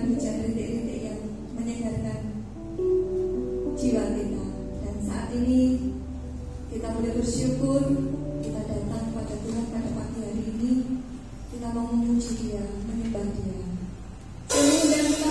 hujan rintik-rintik yang menyegarkan jiwa kita. Dan saat ini kita boleh bersyukur kita datang pada Tuhan pada pagi hari ini. Kita mau memuji Dia, menyembah Dia. Dan kita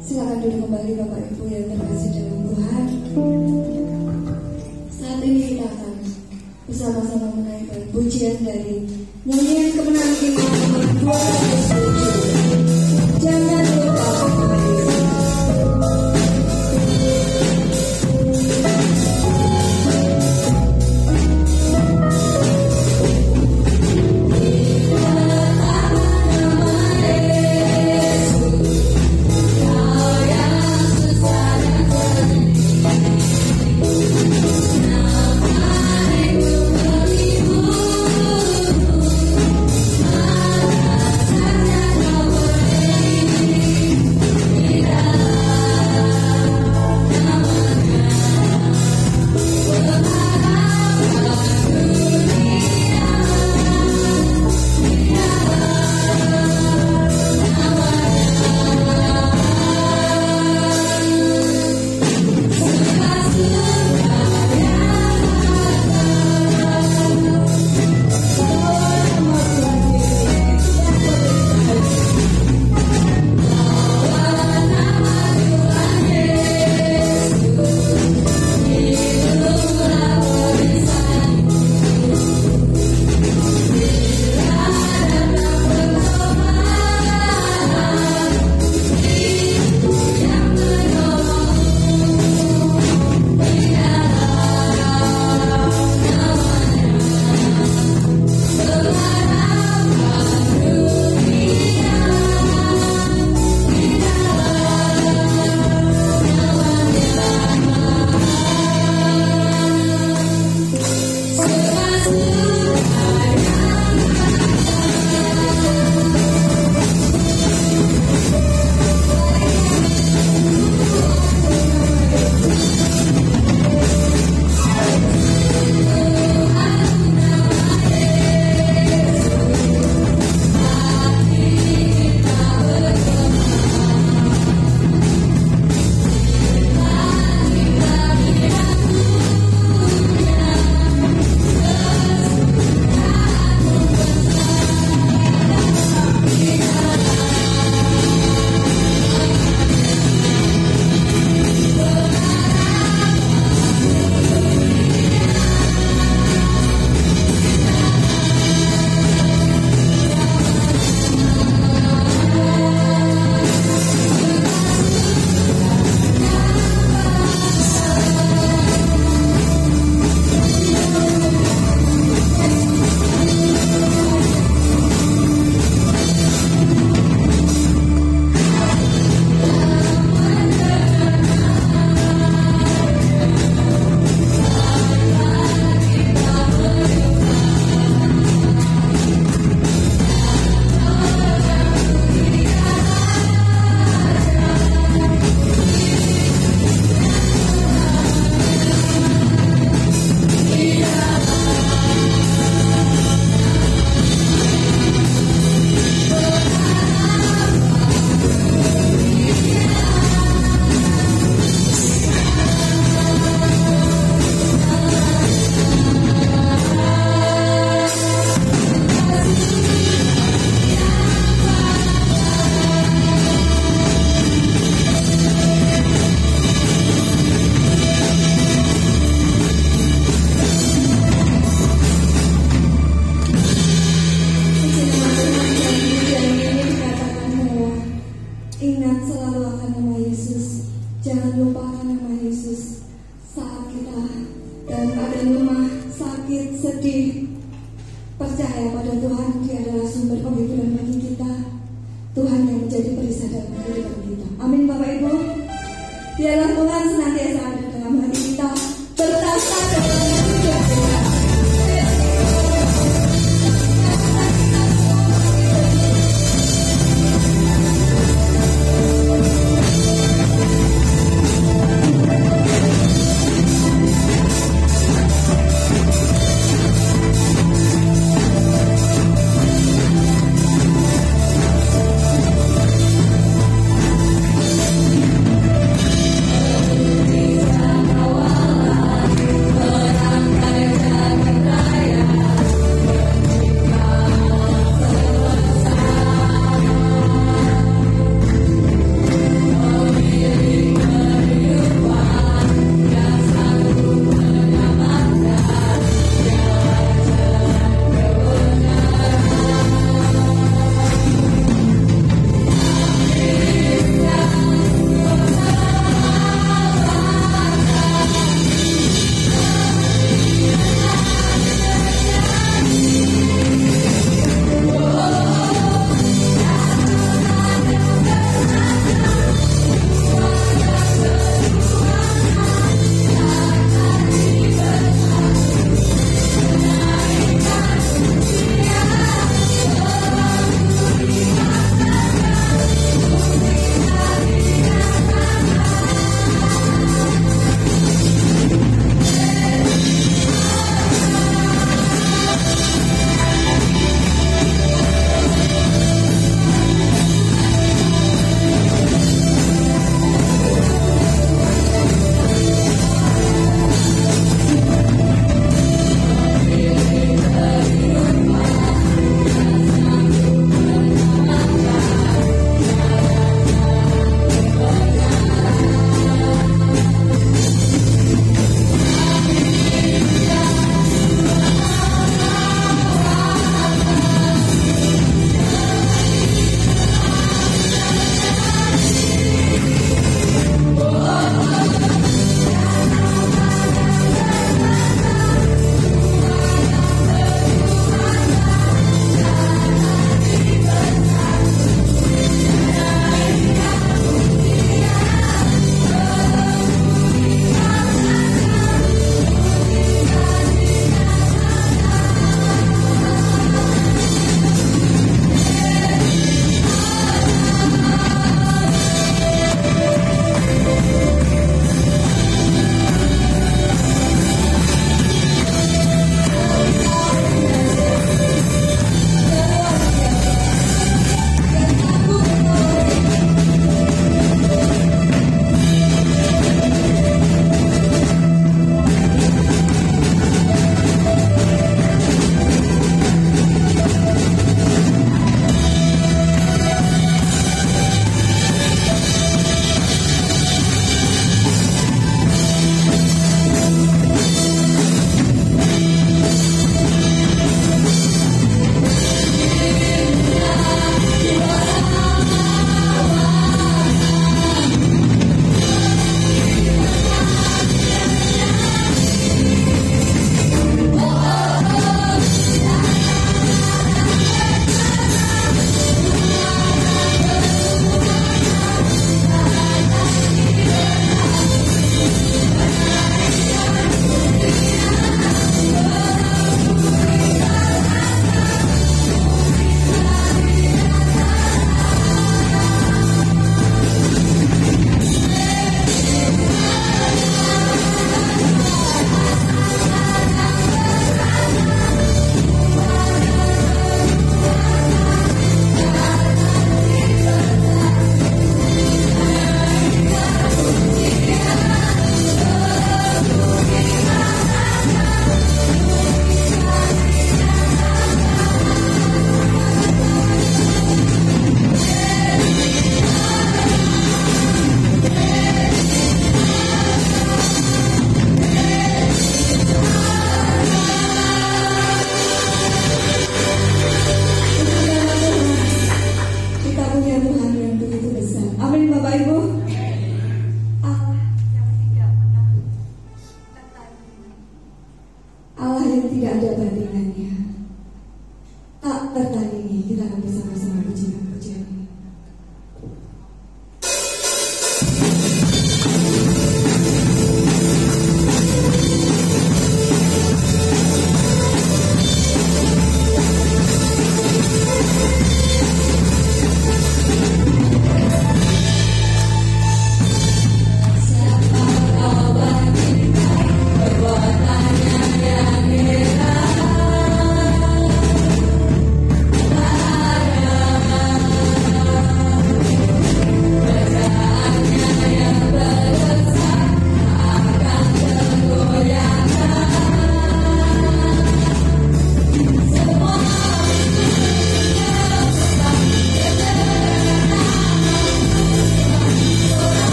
Silakan duduk kembali Bapak Ibu yang terkasih dalam Tuhan. Saat ini kita akan bersama-sama menaikkan pujian dari nyanyian kemenangan kita nomor 207. Jangan lupa Bapak Ibu.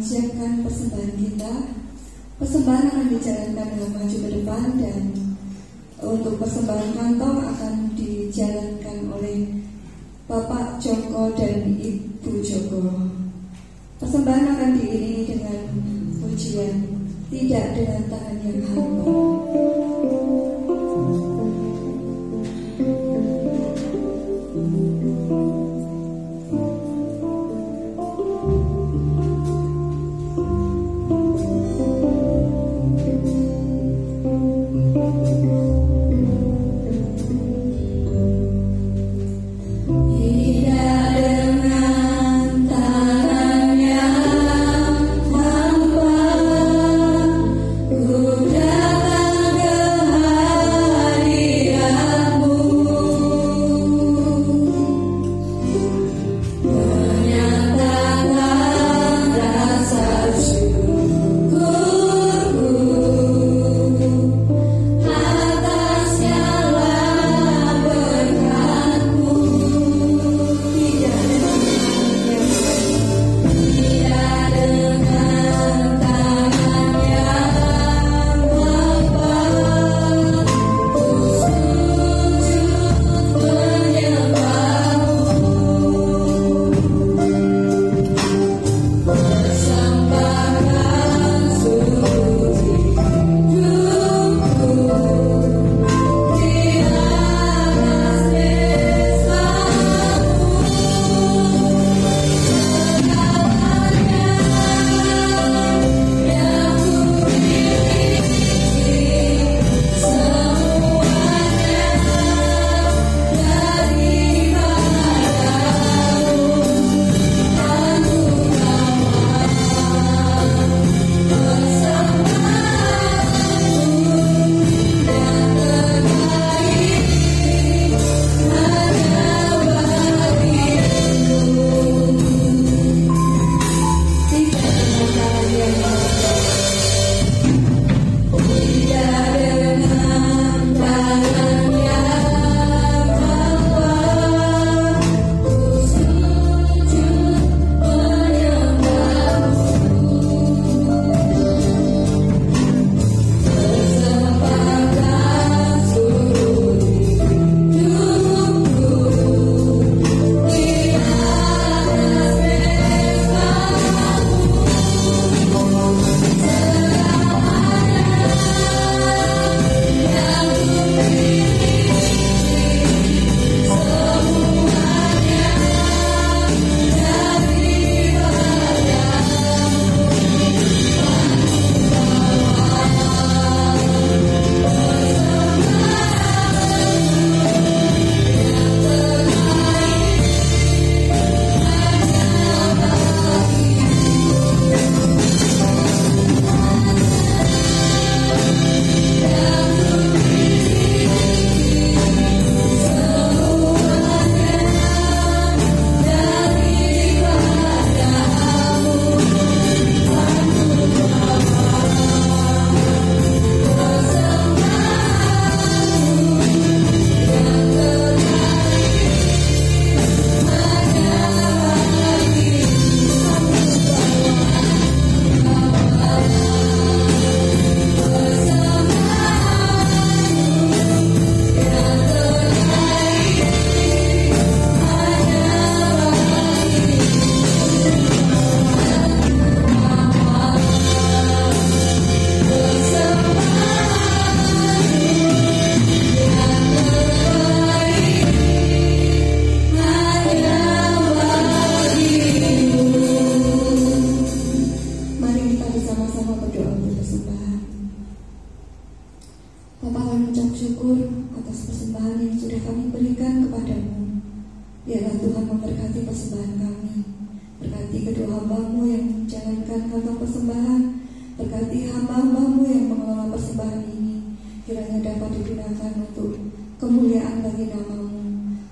menyiapkan persembahan kita. Persembahan akan dijalankan dengan maju ke depan, dan untuk persembahan kantong akan dijalankan oleh Bapak Joko dan Ibu Joko. Persembahan akan diiringi dengan pujian, tidak dengan tangan yang hampa. Biarlah Tuhan memberkati persembahan kami. Berkati kedua hamba-Mu yang menjalankan kantong persembahan. Berkati hamba-hamba-Mu yang mengelola persembahan ini. Kiranya dapat digunakan untuk kemuliaan bagi nama-Mu,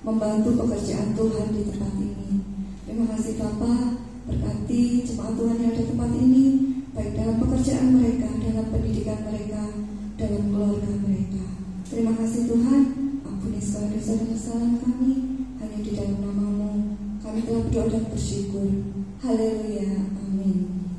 membantu pekerjaan Tuhan di tempat ini. Terima kasih Bapa. Berkati jemaat Tuhan yang ada di tempat ini, baik dalam pekerjaan mereka, dalam pendidikan mereka, dalam keluarga mereka. Terima kasih Tuhan. Ampuni segala dosa dan kesalahan kami. Hanya di dalam nama-Mu kami telah berdoa dan bersyukur. Haleluya. Amin.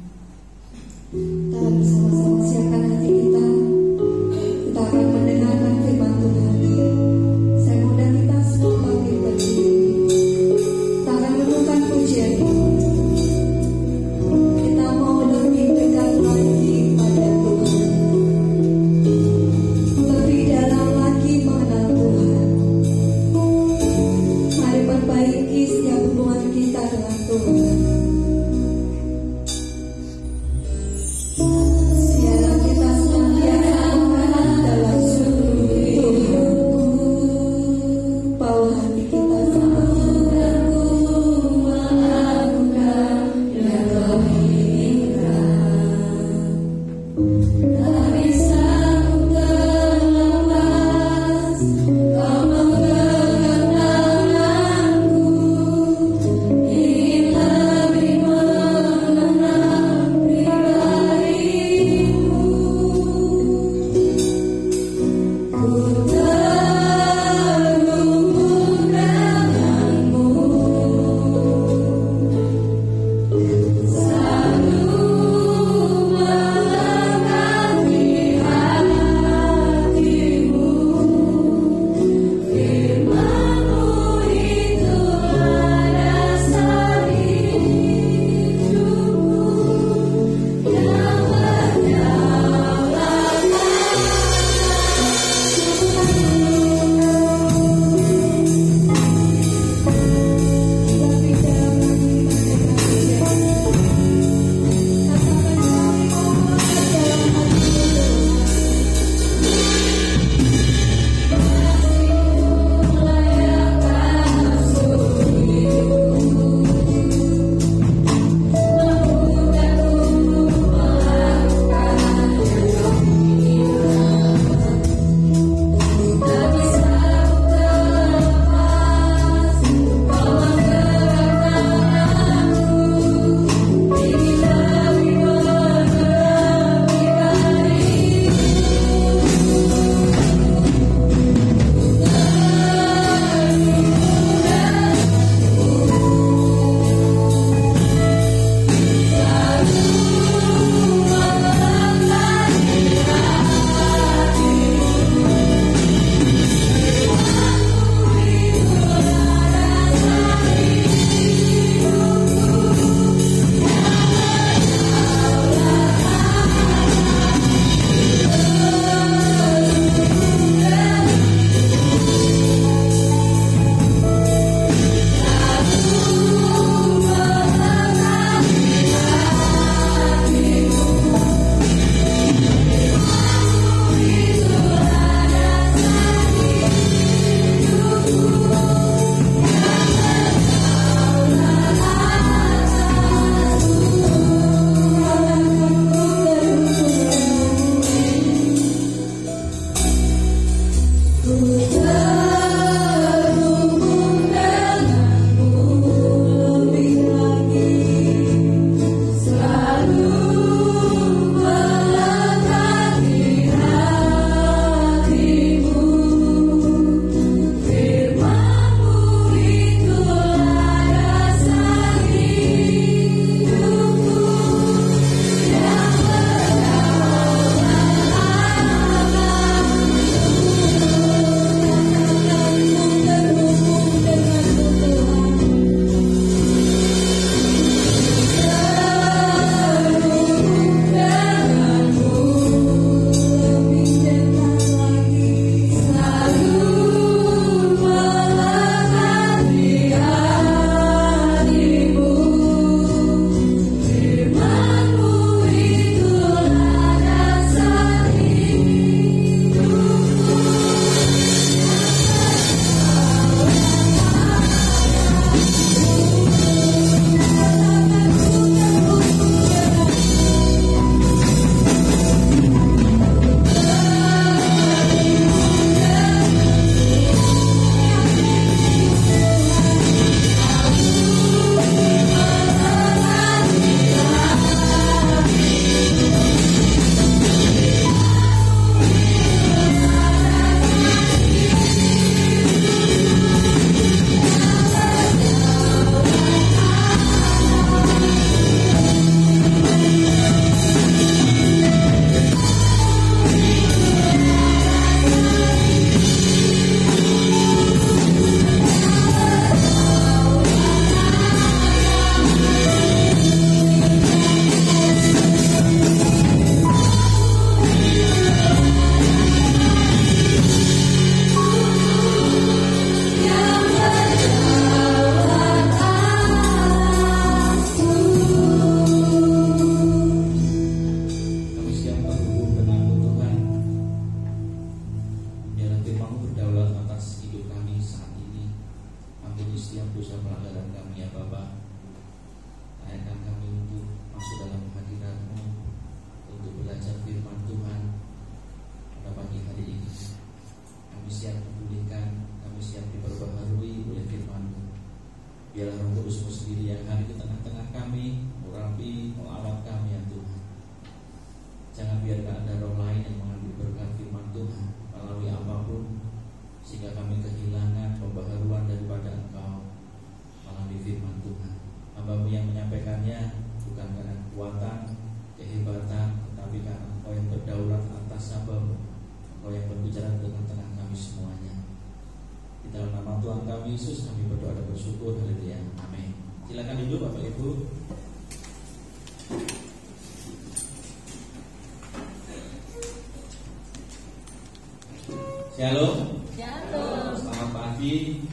Shalom. Shalom. Selamat pagi.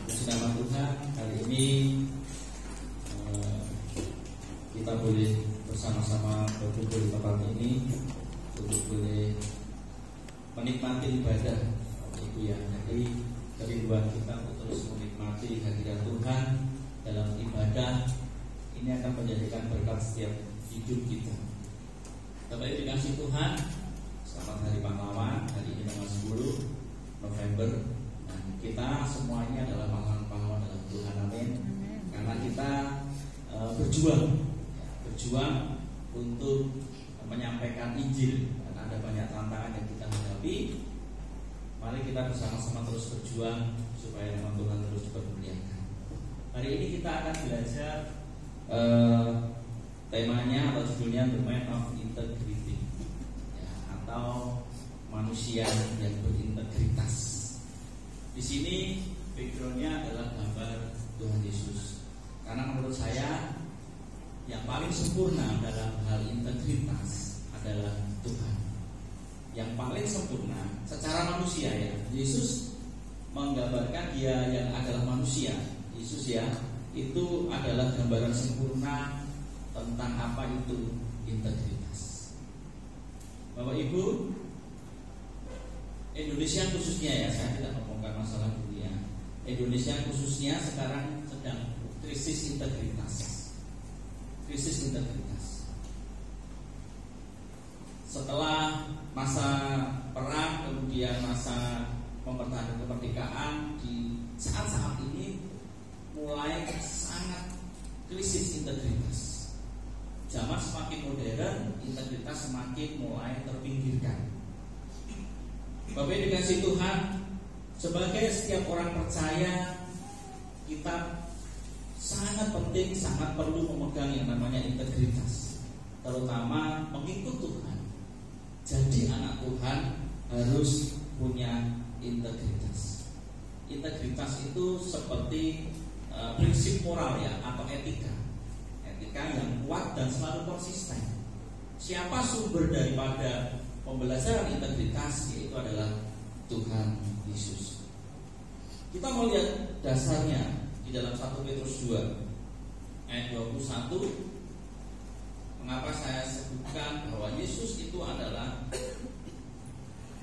Puji nama Tuhan. Hari ini kita boleh bersama-sama berkumpul di tempat ini untuk boleh menikmati ibadah, Ibu ya. Jadi kerinduan kita untuk terus menikmati hadirat Tuhan dalam ibadah ini akan menjadikan berkat setiap hidup kita. Bapak dikasih Tuhan, selamat Hari Pahlawan. Hari ini tanggal 10 November. Dan kita semua ini adalah pahlawan-pahlawan dalam Tuhan, amin. Karena kita berjuang untuk menyampaikan Injil. Dan ada banyak tantangan yang kita hadapi. Mari kita bersama-sama terus berjuang supaya nama Tuhan terus dipermuliakan. Hari ini kita akan belajar temanya atau judulnya The Man of Integrity, ya, atau manusia yang berintegritas. Di sini backgroundnya adalah gambar Tuhan Yesus. Karena menurut saya yang paling sempurna dalam hal integritas adalah Tuhan. Yang paling sempurna secara manusia ya. Yesus menggambarkan dia yang adalah manusia. Yesus ya, itu adalah gambaran sempurna tentang apa itu integritas. Bapak Ibu, Indonesia khususnya ya, saya tidak membongkar masalah dunia. Indonesia khususnya sekarang sedang krisis integritas. Krisis integritas. Setelah masa perang, kemudian masa mempertahankan kemerdekaan, di saat-saat ini mulai sangat krisis integritas. Zaman semakin modern, integritas semakin mulai terpinggirkan. Bapak dikasih Tuhan, sebagai setiap orang percaya, kita sangat penting, sangat perlu memegang yang namanya integritas, terutama mengikut Tuhan. Jadi anak Tuhan harus punya integritas. Integritas itu seperti prinsip moral ya, atau etika yang kuat dan selalu konsisten. Siapa sumber daripada pembelajaran integritas? Yaitu adalah Tuhan Yesus. Kita mau lihat dasarnya di dalam 1 Petrus 2 ayat 21. Mengapa saya sebutkan bahwa Yesus itu adalah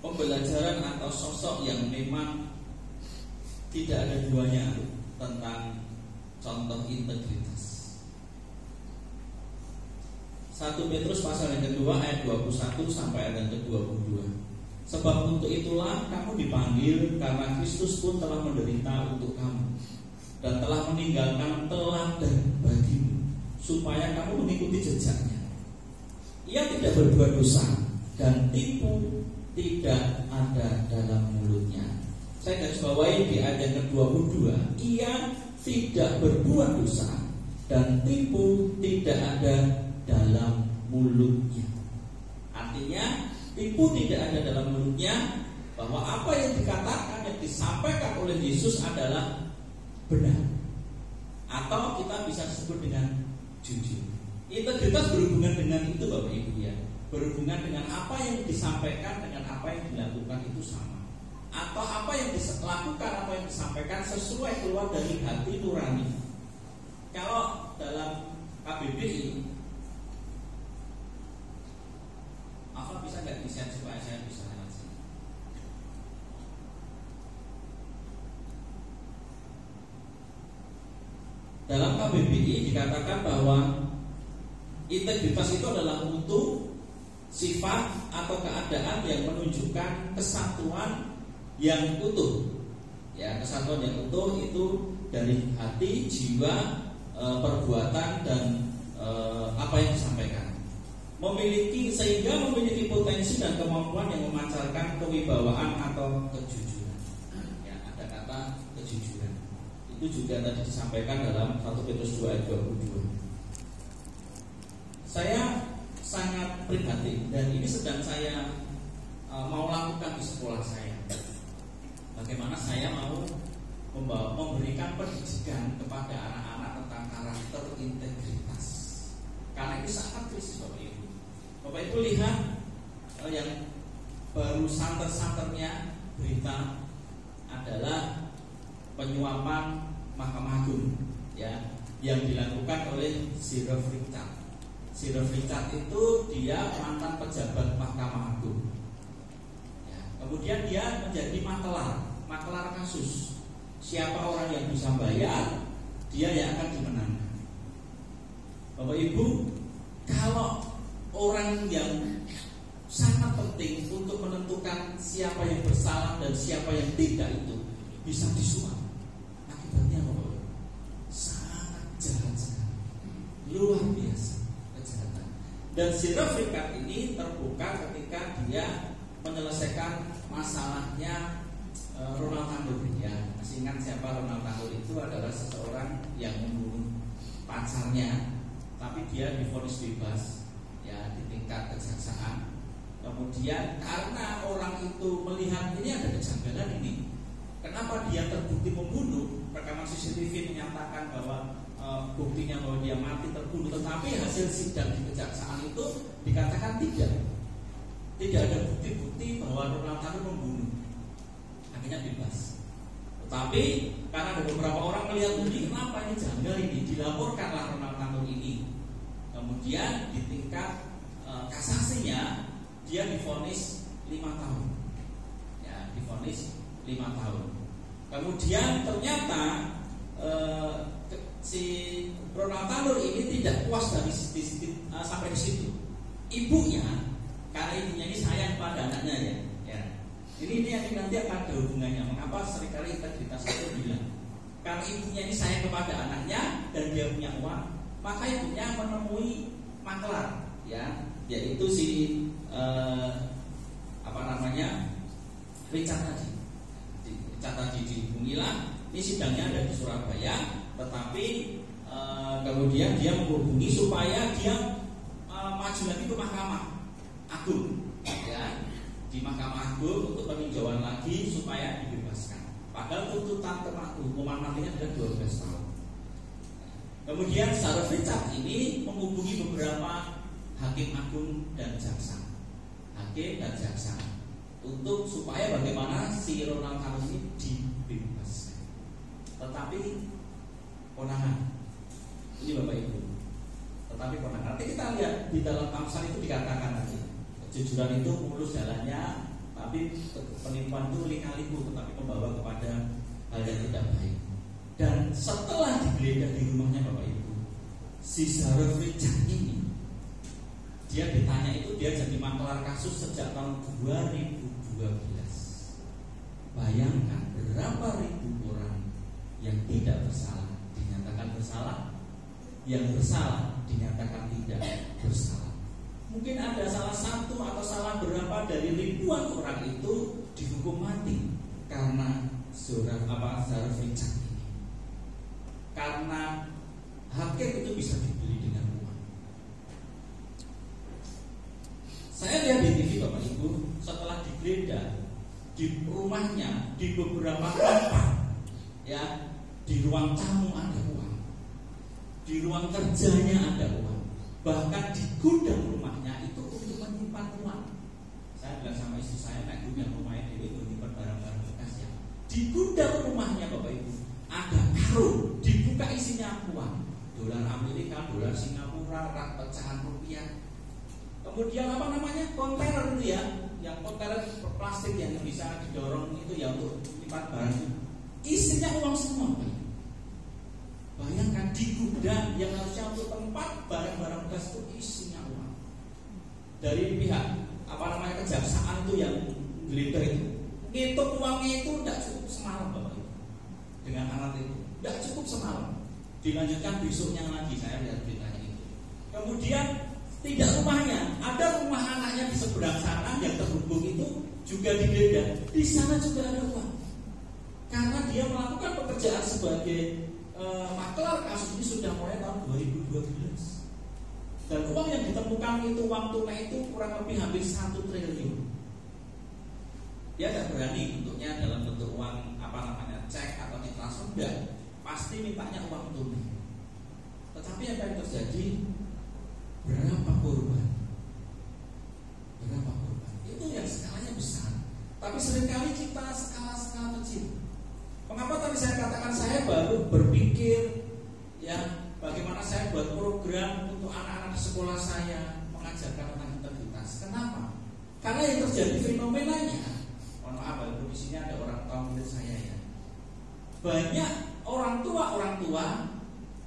pembelajaran atau sosok yang memang tidak ada duanya tentang contoh integritas. 1 Petrus pasal yang kedua ayat 21 sampai ayat yang ke-22. Sebab untuk itulah kamu dipanggil, karena Kristus pun telah menderita untuk kamu dan telah meninggalkan teladan bagimu, supaya kamu mengikuti jejaknya. Ia tidak berbuat dosa dan tipu tidak ada dalam mulutnya. Saya garis bawahi di ayat yang ke-22. Ia tidak berbuat dosa dan tipu tidak ada dalam mulutnya. Artinya tipu tidak ada dalam mulutnya, bahwa apa yang dikatakan, yang disampaikan oleh Yesus adalah benar, atau kita bisa sebut dengan jujur. Integritas berhubungan dengan itu Bapak Ibu ya, berhubungan dengan apa yang disampaikan dengan apa yang dilakukan itu sama, atau apa yang dilakukan, apa yang disampaikan sesuai keluar dari hati nurani. Kalau dalam KBBI, apa bisa nggak di-share supaya saya bisa lewat sini? Dalam KBBI dikatakan bahwa integritas itu adalah mutu, sifat atau keadaan yang menunjukkan kesatuan yang utuh. Ya, kesatuan yang utuh itu dari hati, jiwa, perbuatan dan apa yang disampaikan. Sehingga memiliki potensi dan kemampuan yang memancarkan kewibawaan atau kejujuran. Ya, ada kata kejujuran. Itu juga tadi disampaikan dalam 1 Petrus 2 ayat 22. Saya sangat prihatin, dan ini sedang saya mau lakukan di sekolah saya. Bagaimana saya mau memberikan pendidikan kepada anak-anak tentang karakter integritas. Karena ini sangat krisis Bapak Ibu. Bapak Ibu lihat yang baru santer-santernya berita adalah penyuapan Mahkamah Agung, ya, yang dilakukan oleh Sir Richard. Sir Richard itu dia mantan pejabat Mahkamah Agung. Ya, kemudian dia menjadi makelar kasus. Siapa orang yang bisa bayar, dia yang akan dimenangkan. Bapak Ibu, kalau orang yang sangat penting untuk menentukan siapa yang bersalah dan siapa yang tidak itu bisa disuap, akibatnya apa? Sangat jahat sekali, luar biasa kejahatan. Dan Sir Richard ini terbuka ketika dia menyelesaikan masalahnya Ronald Tandur, ya. Masih ingat siapa Ronald Tandur? Itu adalah seseorang yang membunuh pacarnya, tapi dia divonis bebas, ya, di tingkat kejaksaan. Kemudian karena orang itu melihat ini ada kejanggalan ini, kenapa dia terbukti membunuh? Rekaman CCTV menyatakan bahwa buktinya bahwa dia mati terbunuh, tetapi hasil sidang di kejaksaan itu dikatakan tidak ada bukti-bukti bahwa Ronald Tandur membunuh. Akhirnya bebas. Tetapi karena ada beberapa orang melihat ini, kenapa ini janggal ini, dilaporkanlah Ronald Tandur ini. Kemudian di tingkat kasasinya dia divonis 5 tahun. Ya, divonis 5 tahun. Kemudian ternyata si Ronald Tandur ini tidak puas sampai di situ. Ibunya, karena ibunya ini sayang pada anaknya, ya. Ini yang nanti akan ada hubungannya. Mengapa seringkali integritas itu bilang, karena ibunya ini sayang kepada anaknya dan dia punya uang, maka ibunya menemui maklar, ya, yaitu si Richard tadi dihubungilah. Ini sidangnya ada di Surabaya, tetapi kemudian dia menghubungi supaya dia maju lagi ke Mahkamah Agung, ya, di Mahkamah Agung untuk peninjauan lagi supaya dibebaskan. Padahal tuntutan hukuman matinya adalah 12 tahun. Kemudian Sir Richard ini menghubungi beberapa hakim agung dan jaksa, untuk supaya bagaimana si Ronald Tandur ini dibebaskan. Tetapi konangan, ini Bapak Ibu, tetapi konangan. Nanti kita lihat di dalam Amsal itu dikatakan nanti kejujuran itu mulus jalannya, tapi penipuan itu lika-liku, tetapi membawa kepada hal yang tidak baik. Dan setelah digeledah di rumahnya Bapak Ibu, si Sir Richard ini, dia ditanya itu, dia jadi maklar kasus sejak tahun 2012. Bayangkan berapa ribu orang yang tidak bersalah dinyatakan bersalah, yang bersalah dinyatakan tidak bersalah. Mungkin ada salah satu atau salah berapa dari ribuan orang itu dihukum mati karena Sir Richard ini. Karena hakim itu bisa dibeli dengan uang. Saya lihat di TV Bapak Ibu, setelah digeledah di rumahnya, di beberapa tempat, ya, di ruang tamu ada uang, di ruang kerjanya ada uang, bahkan di gudang rumahnya itu untuk menyimpan uang. Saya bilang sama istri saya, naik gudang rumahnya itu menyimpan barang-barang bekas, ya. Di gudang rumahnya Bapak Ibu ada karung, dibuka isinya uang, dolar Amerika, dolar Singapura, rak pecahan rupiah. Kemudian kontainer itu, ya, yang kontainer plastik yang bisa didorong itu, ya, untuk menyimpan barang itu, isinya uang semua. Bayangkan di gudang yang harusnya untuk tempat barang-barang bekas itu isinya uang. Dari pihak kejaksaan itu yang geledah itu, ngitung uangnya itu tidak cukup semalam Bapak Ibu. Dengan alat itu tidak cukup semalam. Dilanjutkan besoknya lagi, saya lihat beritanya itu. Kemudian tidak rumahnya, ada rumah anaknya di seberang sana yang terhubung itu juga digeledah. Di sana juga ada uang. Karena dia melakukan pekerjaan sebagai maklar kasus ini sudah mulai tahun 2012. Dan uang yang ditemukan itu, uang tunai itu kurang lebih hampir 1 triliun. Dia tidak berani bentuknya dalam bentuk uang cek atau ditransfer, enggak. Pasti mintanya uang tunai. Tetapi apa yang terjadi? Berapa korban? Itu yang skalanya besar. berpikir ya bagaimana saya buat program untuk anak-anak di sekolah saya mengajarkan tentang integritas. Kenapa? Karena yang terjadi fenomenanya, mohon maaf Bapak, di sini ada orang tua murid saya ya. Banyak orang tua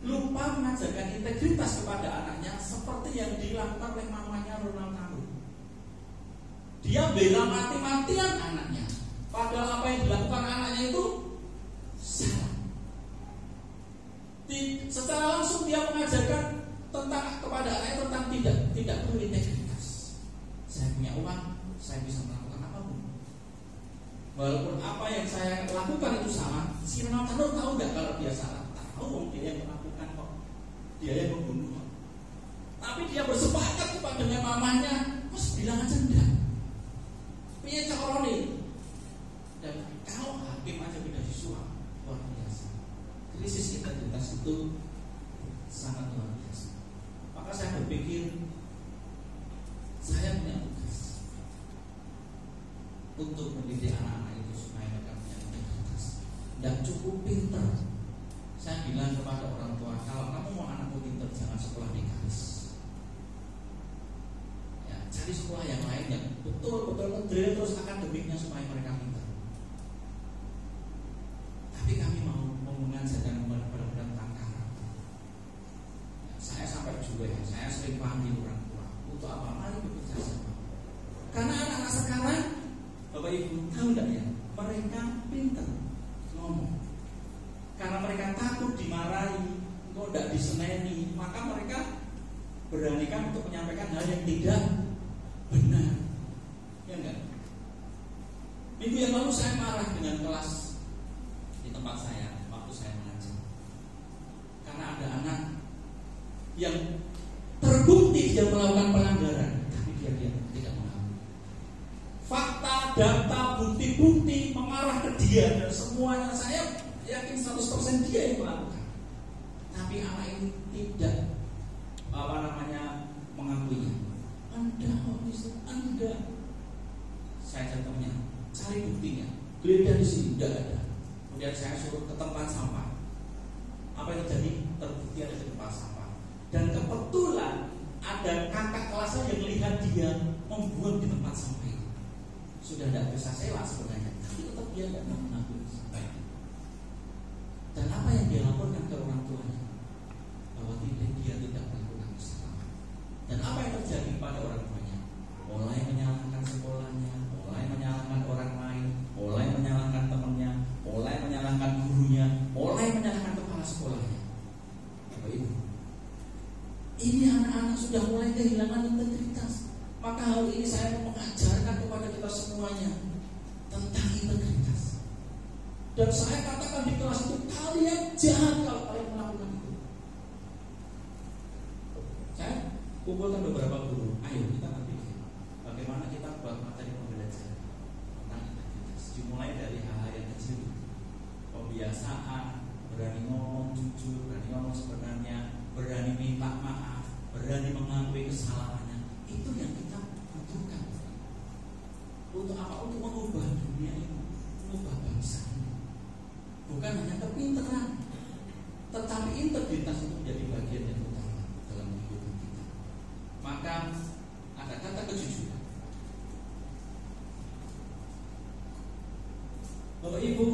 lupa mengajarkan integritas kepada anaknya seperti yang dilakukan oleh mamanya Ronald Tarun. Dia bela mati-matian anaknya, padahal apa yang dilakukan anaknya itu salah. Secara langsung dia mengajarkan tentang kepada anaknya tentang tidak perlu integritas. Saya punya uang, saya bisa melakukan apapun. Walaupun apa yang saya lakukan itu salah, si Ronald Tarun tahu nggak kalau dia salah? Tahu, dia yang melakukan kok, dia yang membunuh kok. Tapi dia bersepakat kepada dengan mamanya, mas bilang aja enggak. Punya cakoroni. Dan kalau hakim aja beda siswa, luar biasa. Krisis integritas itu sangat luar biasa. Maka saya berpikir saya punya tugas untuk mendidik anak-anak itu supaya mereka punya integritas. Dan cukup pintar. Saya bilang kepada orang tua, kalau kamu mau anakmu pintar, jangan sekolah di garis. Ya, cari sekolah yang lain yang betul-betul ngedrill terus akademiknya supaya mereka pintar. Tapi kami mau mengajarkan benar-benar tentang karakter. Ya, saya sampai juga ya, saya sering panggil orang tua untuk apa? Mari bekerja sama. Karena anak-anak sekarang, Bapak Ibu tahu enggak ya, mereka pintar ngomong. Karena mereka takut dimarahi, kok tidak diseneni, maka mereka beranikan untuk menyampaikan hal yang tidak benar. Ya enggak? Minggu yang lalu saya marah dengan kelas di tempat saya waktu saya mengajar. Karena ada anak yang terbukti dia melakukan pelanggaran, tapi dia tidak mengakui. Fakta, data, bukti-bukti mengarah ke dia dan semuanya, saya yakin 100% dia yang melakukan. Tapi anak ini tidak mengakuinya. Anda bisa, Anda. Saya contohnya, cari buktinya. Geledah di sini tidak ada. Kemudian saya suruh ke tempat sampah. Apa yang terjadi? Terbukti ada di tempat sampah. Dan kebetulan ada kakak kelasnya yang melihat dia membuang di tempat sampah itu. Sudah tidak bisa sela sebenarnya, tapi tetap dia tidak mengakui. Dan apa yang dia laporkan ke orang tuanya? Bahwa dia tidak melakukan kesalahan. Dan apa yang terjadi pada orang tuanya? Mulai menyalahkan sekolahnya, mulai menyalahkan orang lain, mulai menyalahkan temannya, mulai menyalahkan gurunya, mulai menyalahkan kepala sekolahnya. Bapak Ibu, ini anak-anak sudah mulai kehilangan integritas. Maka hal ini saya mau mengajarkan kepada kita semuanya tentang integritas. Dan saya katakan di kelas itu, kalian jahat kalau kalian melakukan itu. Saya kumpulkan beberapa guru, ayo kita berpikir bagaimana kita buat materi pembelajaran tentang integritas. Dimulai dari hal-hal yang kecil, kebiasaan, berani ngomong jujur, berani ngomong sebenarnya, berani minta maaf, berani mengakui kesalahannya. Itu yang kita butuhkan. Untuk apa? Untuk mengubah dunia ini, mengubah bangsa ini. Bukan hanya kepintaran, tetapi integritas itu menjadi bagian yang utama dalam kehidupan kita. Maka ada kata kejujuran. Bapak Ibu,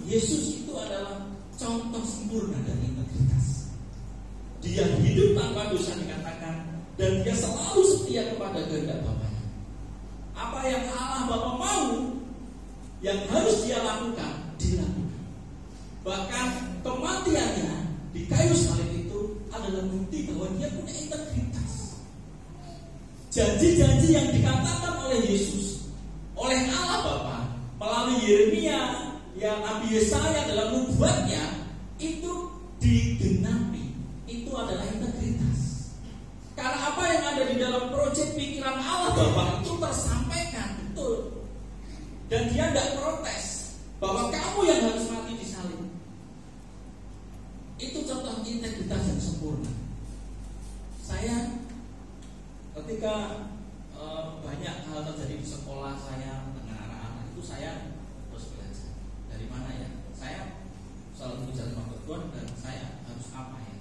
Yesus itu adalah contoh sempurna dari integritas. Dia hidup tanpa dosa dikatakan, dan dia selalu setia kepada kehendak Bapaknya. Apa yang Allah Bapa mau, yang harus dia lakukan, dilakukan. Bahkan kematiannya di kayu salib itu adalah bukti bahwa dia punya integritas. Janji-janji yang dikatakan oleh Yesus, oleh Allah Bapa melalui Yeremia, yang Nabi Yesaya dalam nubuatnya itu digenapi. Itu adalah integritas. Karena apa yang ada di dalam proyek pikiran Allah Bapa itu tersampaikan betul. Dan dia tidak protes bahwa kamu yang harus mati di salib. Itu contoh integritas yang sempurna. Saya ketika banyak hal terjadi di sekolah saya dengan anak-anak itu saya terus belajar. Dari mana ya? Saya selalu bicara sama Tuhan, dan saya harus apa ya?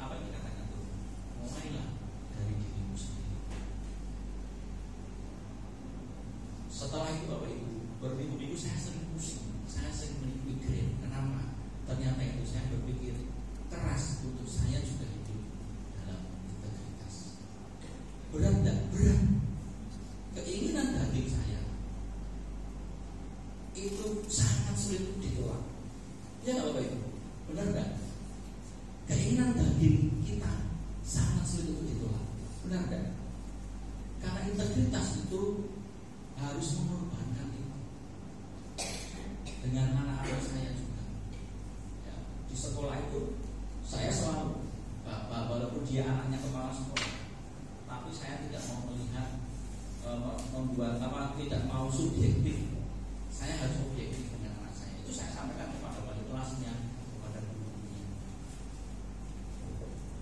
Apa yang dikatakan Tuhan? Mulailah dari dirimu sendiri. Setelah itu Bapak Ibu, berminggu-minggu saya sering pusing, saya sering berpikir, kenapa? Ternyata itu saya berpikir keras untuk saya juga hidup dalam integritas. Berat enggak? Berat. Keinginan daging saya itu sangat sulit ditolak. Ya nggak Bapak Ibu? Benar nggak? Keinginan daging kita sangat sulit untuk ditolak. Benar nggak? Karena integritas itu harus mengorbankan itu. Dengan anak-anak saya juga. Ya, di sekolah itu saya selalu, walaupun dia anaknya kepala sekolah, tapi saya tidak mau melihat membuat tidak mau subjektif. Saya harus objektif dengan anak saya. Itu saya sampaikan kepada wali kelasnya, kepada guru-gurunya.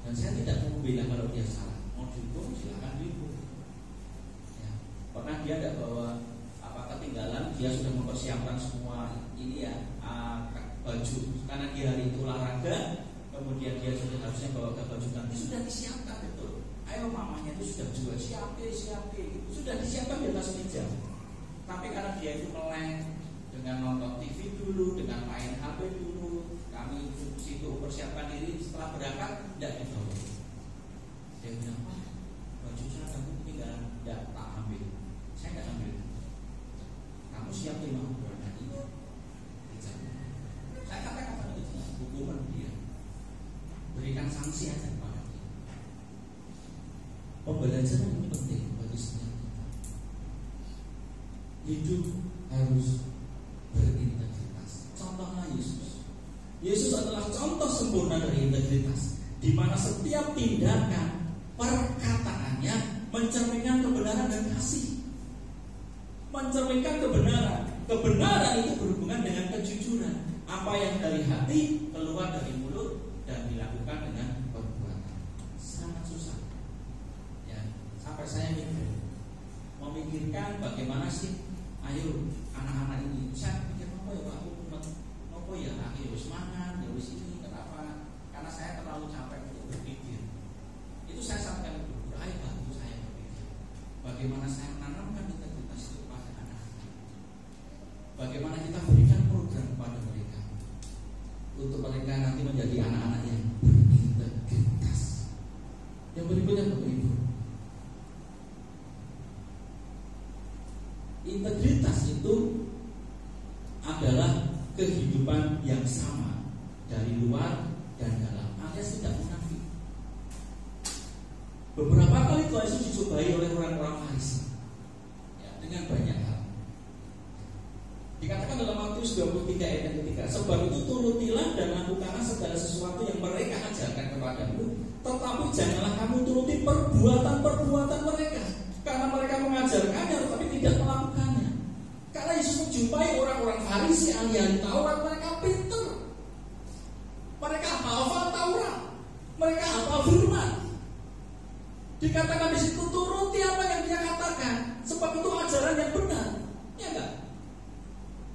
Dan saya tidak mau membela kalau dia salah. Mau dihukum silakan dihukum. Ya. Pernah dia tidak bawa ketinggalan, dia sudah mempersiapkan semua ini ya baju, karena dia hari itu olahraga, kemudian dia sudah harusnya bawa ke baju ganti, sudah disiapkan betul. Ayo mamanya itu sudah juga siapin, sudah disiapkan di atas meja. Tapi karena dia itu meleng dengan nonton TV dulu, dengan main HP dulu, kami situ persiapkan diri, setelah berangkat tidak dibawa. Dia bilang, Pak, baju saya kamu ketinggalan, tidak tak ambil. Saya tidak ambil. Kamu siap 5 bulan lagi? Saya katakan itu hukuman dia. Berikan sanksi aja kepada dia. Pembelajaran ini penting bagi setiap kita. Hidup harus berintegritas. Contohnya Yesus. Yesus adalah contoh sempurna dari integritas, di mana setiap tindakan, perkataannya mencerminkan kebenaran dan kasih. Mencerminkan kebenaran. Kebenaran itu berhubungan dengan kejujuran. Apa yang dari hati keluar dari mulut dan dilakukan dengan perbuatan. Sangat susah. Ya, sampai saya memikirkan bagaimana sih, ayo anak-anak ini. Saya pikir apa ya Pak, apa ya, ayo semangat, ya wis ini kenapa? Karena saya terlalu capek untuk berpikir. Itu saya sampaikan ke guru, ayo bantu saya berpikir. Bagaimana saya menanamkan integritas itu kepada anak-anak. Bagaimana kita berikan program kepada mereka untuk mereka nanti menjadi anak-anak yang berintegritas. Yang berikutnya Bapak Ibu, integritas itu adalah kehidupan yang sama dari luar dan dalam, alias tidak munafik. Beberapa kali Tuhan Yesus dicobai oleh orang-orang Farisi ya, dengan banyak hal. Dikatakan dalam Matius 23 ayat yang ketiga, sebab itu turutilah dan lakukanlah segala sesuatu yang mereka ajarkan kepadamu, tetapi janganlah kamu turuti perbuatan-perbuatan mereka, karena mereka mengajarkannya tetapi tidak melakukannya. Karena Yesus menjumpai orang-orang Farisi, ahli-ahli Taurat, mereka pintar, mereka hafal Taurat, mereka hafal firman. Dikatakan di situ turuti apa yang dia katakan, sebab itu ajaran yang benar, ya enggak?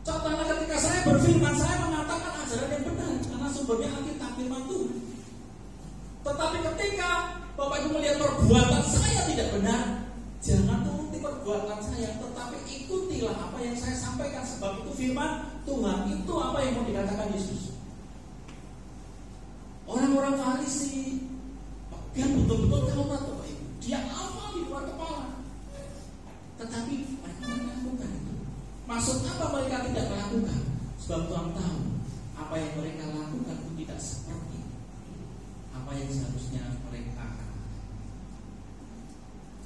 Contohnya ketika saya berfirman, saya mengatakan ajaran yang benar karena sumbernya Alkitab, firman Tuhan. Tetapi ketika Bapak Ibu melihat perbuatan saya tidak benar, jangan turuti perbuatan saya, tetapi ikutilah apa yang saya sampaikan, sebab itu firman Tuhan. Itu apa yang mau dikatakan Yesus. Orang-orang Farisi pegang betul-betul Taurat Bapak Ibu, dia hafal di luar kepala, tetapi mereka melakukan itu. Maksud apa mereka tidak melakukan? Sebab Tuhan tahu apa yang mereka lakukan itu tidak seperti apa yang seharusnya mereka lakukan.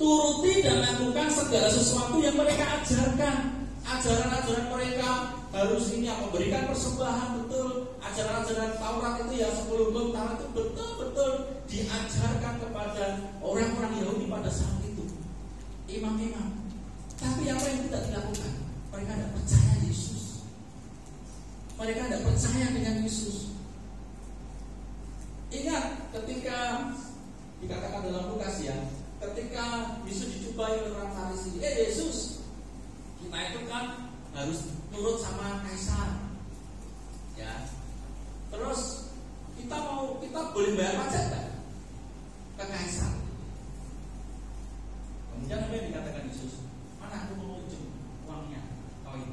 Turuti dan lakukan segala sesuatu yang mereka ajarkan. Ajaran-ajaran mereka harus ini memberikan persembahan, betul. Ajaran-ajaran Taurat itu ya, 10 hukum Taurat itu betul-betul diajarkan kepada orang-orang Yahudi pada saat itu, imam-imam. Tapi apa yang tidak dilakukan? Mereka tidak percaya Yesus. Mereka tidak percaya dengan Yesus. Ingat ketika dikatakan dalam Lukas ya, ketika Yesus dicobai oleh orang Farisi, Yesus, kita itu kan harus nurut sama kaisar, ya. Terus kita boleh bayar pajak nggak ke kaisar? Kemudian apa yang dikatakan Yesus? Mana aku mau ujung uangnya, koin.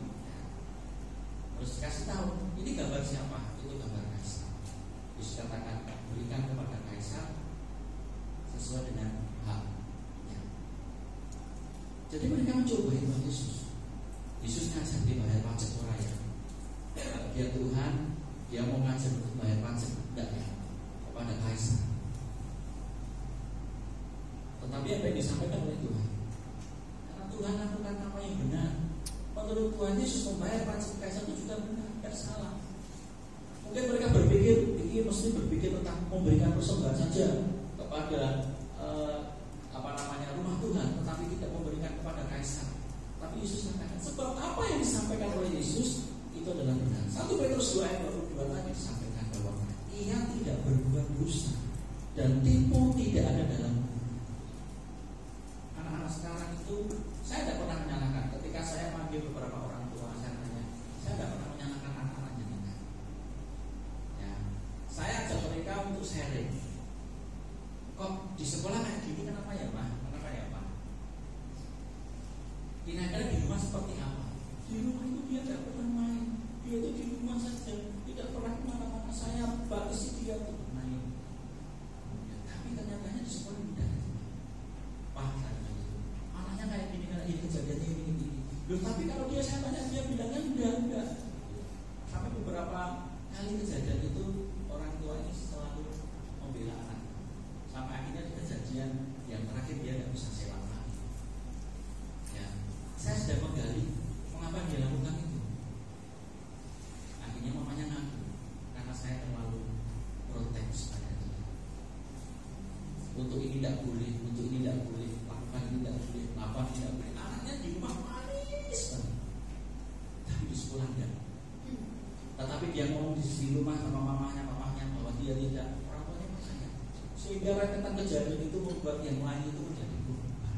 Terus kasih tahu, ini gambar siapa? Itu gambar kaisar. Yesus katakan, berikan kepada kaisar sesuai dengan haknya. Jadi mereka mencoba Tuhan Yesus. Yesus ngajak dia bayar pajak orang ya. Dia Tuhan, dia mau ngajak untuk bayar pajak enggak ya kepada kaisar. Tetapi apa yang disampaikan oleh Tuhan? Karena Tuhan lakukan apa yang benar. Menurut Tuhan Yesus membayar pajak kaisar itu juga benar, tidak salah. Mungkin mereka mesti berpikir tentang memberikan persembahan saja kepada rumah Tuhan, tetapi tidak memberikan kepada kaisar. Tapi Yesus katakan, sebab apa yang disampaikan oleh Yesus itu adalah benar. 1 Petrus 2 ayat 22 tadi disampaikan bahwa ia tidak berbuat dosa dan tipu tidak ada dalam anak-anak sekarang itu. Saya tidak pernah menyalahkan. Ketika saya panggil beberapa orang tua, saya tanya, saya tidak pernah menyalahkan anak-anaknya. Ya, saya ajak mereka untuk sharing. Kok di sekolah kayak gini, kenapa ya Pak? Kenapa ya Pak? Kira-kira di rumah seperti apa? Di rumah itu dia tidak pernah main. Dia itu di rumah saja, tidak pernah kemana-mana. Saya batasi dia untuk main. Ya, tapi ternyata di sekolah tidak. Pak, anaknya kayak gini, kayak gini, kejadiannya ini. Loh, tapi kalau saya tanya, dia bilangnya enggak. Sampai beberapa kali kejadian itu orang tua ini selalu membela anak. Sampai akhirnya di kejadian yang terakhir dia tidak bisa sewa lagi. Ya, saya sudah menggali mengapa dia lakukan itu. Akhirnya mamanya ngaku karena saya terlalu protes pada dia. Untuk ini tidak boleh, untuk ini tidak boleh, lakukan ini tidak boleh, lakukan ini tidak boleh. Anaknya di rumah manis banget, tapi di sekolah enggak. Tetapi dia ngomong di rumah sama mamanya bahwa dia tidak, orang tuanya percaya. Sehingga rentetan kejadian itu membuat yang lain itu menjadi berubah.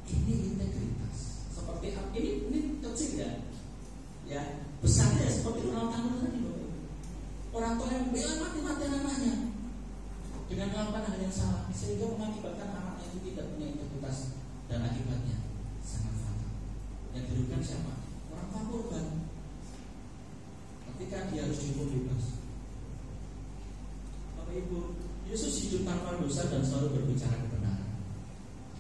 Ini integritas. Seperti ini kecil ya. Ya, besarnya seperti Ronald Tangan tadi Bapak. Orang tua yang membela mati-matian anaknya dengan melakukan hal yang salah, sehingga mengakibatkan anaknya itu tidak punya integritas dan akibatnya sangat fatal. Yang dirugikan siapa? Orang tua korban. Ketika dia harus dihukum bebas. Bapak Ibu, Yesus hidup tanpa dosa dan selalu berbicara kebenaran.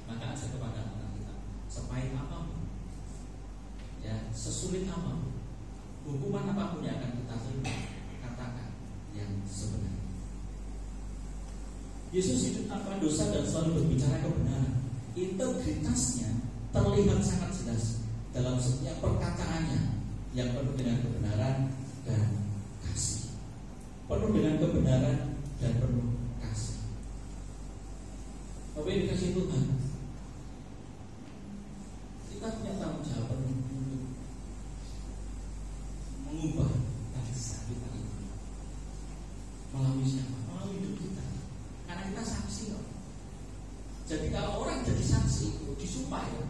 Maka ajak kepada anak kita, sepahit apapun, ya, sesulit apapun, hukuman apapun yang akan kita terima, katakan yang sebenarnya. Yesus hidup tanpa dosa dan selalu berbicara kebenaran. Integritasnya terlihat sangat jelas dalam setiap perkataannya yang penuh dengan kebenaran dan kasih. Penuh dengan kebenaran dan penuh kasih. Bapak Ibu dikasih Tuhan, kita punya tanggung jawab untuk mengubah bangsa kita ini. Melalui siapa? Melalui hidup kita. Karena kita saksi loh. Jadi kalau orang jadi saksi itu disumpah ya.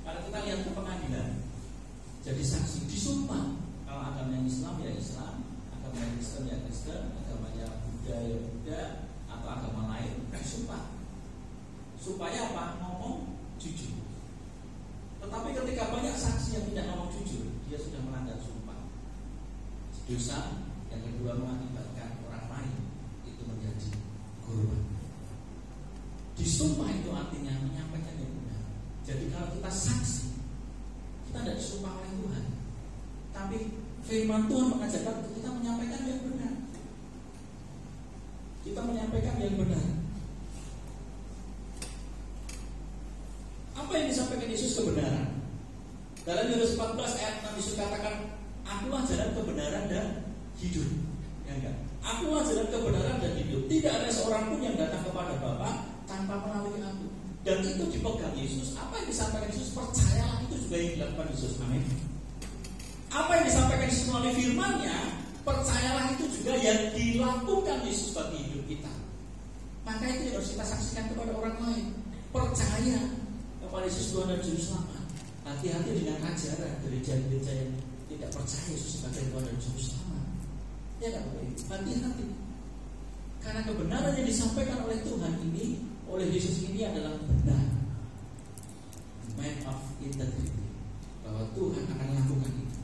Kalau kita lihat ke pengadilan, jadi saksi disumpah. Kalau agama Islam ya Islam, agama Kristen ya Kristen, agamanya Buddha ya Buddha, atau agama lain disumpah. Supaya apa? Ngomong jujur. Tetapi ketika banyak saksi yang tidak ngomong jujur, dia sudah melanggar sumpah. Dosa yang kedua mengakibatkan orang lain itu menjadi korban. Disumpah itu artinya menyampaikan yang benar. Jadi kalau kita saksi, kita tidak disumpah oleh Tuhan, tapi firman Tuhan mengajarkan kita menyampaikan yang benar. Kita menyampaikan yang benar. Apa yang disampaikan Yesus kebenaran? Dalam Yohanes 14 ayat 6 Yesus katakan, akulah jalan kebenaran dan hidup. Ya enggak? Akulah jalan kebenaran dan hidup. Tidak ada seorang pun yang datang kepada Bapa tanpa melalui aku. Dan itu dipegang Yesus. Apa yang disampaikan Yesus, percayalah, itu juga yang dilakukan Yesus. Amin. Apa yang disampaikan Yesus melalui firman-Nya, percayalah, itu juga yang dilakukan Yesus bagi hidup kita. Maka itu yang harus kita saksikan kepada orang lain. Percaya kepada Yesus Tuhan dan Juru Selamat. Hati-hati dengan ajaran gereja-gereja yang tidak percaya Yesus sebagai Tuhan dan Juru Selamat. Ya kan, hati-hati. Karena kebenaran yang disampaikan oleh Tuhan ini, oleh Yesus ini adalah benar. Man of integrity. Bahwa Tuhan akan lakukan itu.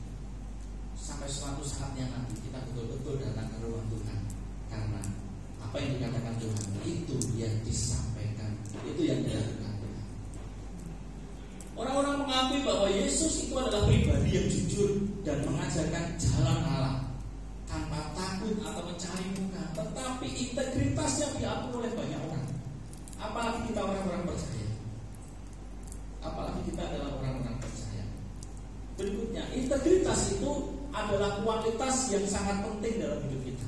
Sampai suatu saat yang nanti kita betul-betul datang ke ruang Tuhan. Karena apa yang dikatakan Tuhan itu yang disampaikan, itu yang dilakukan. Orang-orang mengakui bahwa Yesus itu adalah pribadi yang jujur dan mengajarkan jalan Allah tanpa takut atau mencari muka, tetapi integritasnya diakui oleh banyak orang. Apalagi kita orang-orang percaya. Apalagi kita adalah orang-orang percaya. Berikutnya, integritas itu adalah kualitas yang sangat penting dalam hidup kita.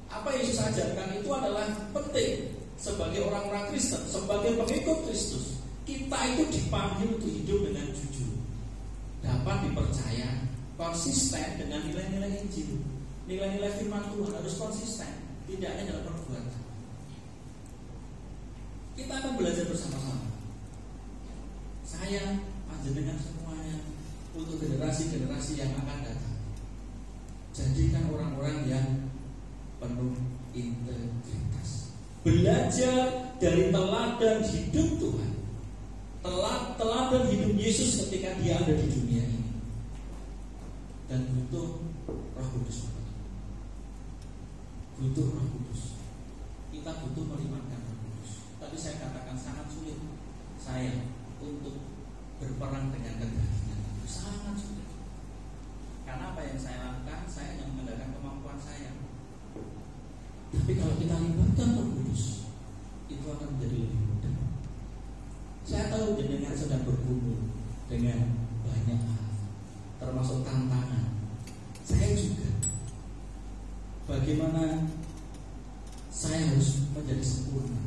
Apa yang Yesus ajarkan itu adalah penting sebagai orang-orang Kristen, sebagai pengikut Kristus. Kita itu dipanggil untuk hidup dengan jujur, dapat dipercaya, konsisten dengan nilai-nilai Injil, nilai-nilai firman Tuhan, harus konsisten, tidak hanya dalam perbuatan. Kita akan belajar bersama-sama. Saya, panjenengan semuanya, untuk generasi-generasi yang akan datang, jadikan orang-orang yang penuh integritas. Belajar dari teladan hidup Tuhan, teladan hidup Yesus ketika dia ada di dunia ini. Dan butuh Roh Kudus. Butuh Roh Kudus. Kita butuh melibatkan Roh Kudus. Tapi saya katakan sangat sulit saya untuk berperang dengan kedagingan. Sangat sulit. Karena apa yang saya lakukan, saya hanya mengandalkan kemampuan saya. Tapi kalau kita libatkan Roh Kudus, itu akan menjadi lebih mudah. Saya tahu dengan sedang bergumul dengan banyak hal, termasuk tantangan. Saya juga. Bagaimana saya harus menjadi sempurna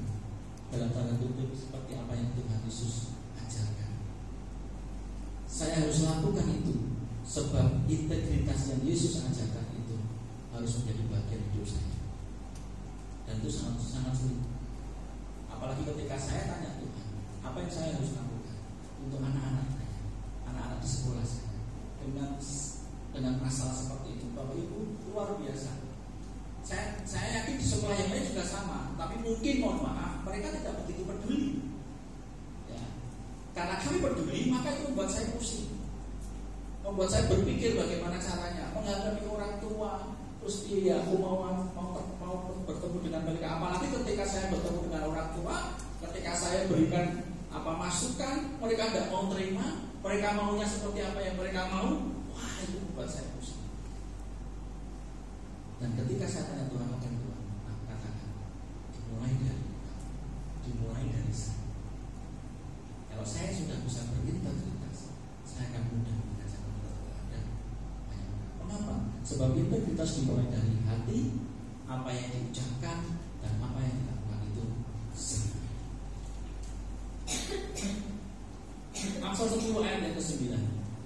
dalam tanda kutip seperti apa yang Tuhan Yesus ajarkan. Saya harus lakukan itu sebab integritas yang Yesus ajarkan itu harus menjadi bagian hidup saya. Dan itu sangat sulit. Apalagi ketika saya tanya Tuhan, apa yang saya harus lakukan untuk anak-anak saya, anak-anak di sekolah saya, dengan masalah seperti itu, Bapak Ibu, luar biasa. Saya yakin di sekolah yang lain juga sama, tapi mungkin mohon maaf mereka tidak begitu peduli. Ya. Karena kami peduli, maka itu membuat saya pusing, membuat saya berpikir bagaimana caranya menghadapi orang tua. Terus dia, aku mau bertemu dengan mereka. Apalagi ketika saya bertemu dengan orang tua, ketika saya berikan masukan, mereka tidak mau terima, mereka maunya seperti apa yang mereka mau. Wah, itu membuat saya pusing. Dan ketika saya tanya Tuhan, apa yang Tuhan katakan? Dimulai dari saya. Kalau saya sudah bisa berintegritas, saya akan mudah mengajak orang dan banyak. Mengapa? Sebab integritas dimulai dari hati, apa yang diucapkan dan apa yang dilakukan itu sendiri. Amsal 10 ayat yang ke-9.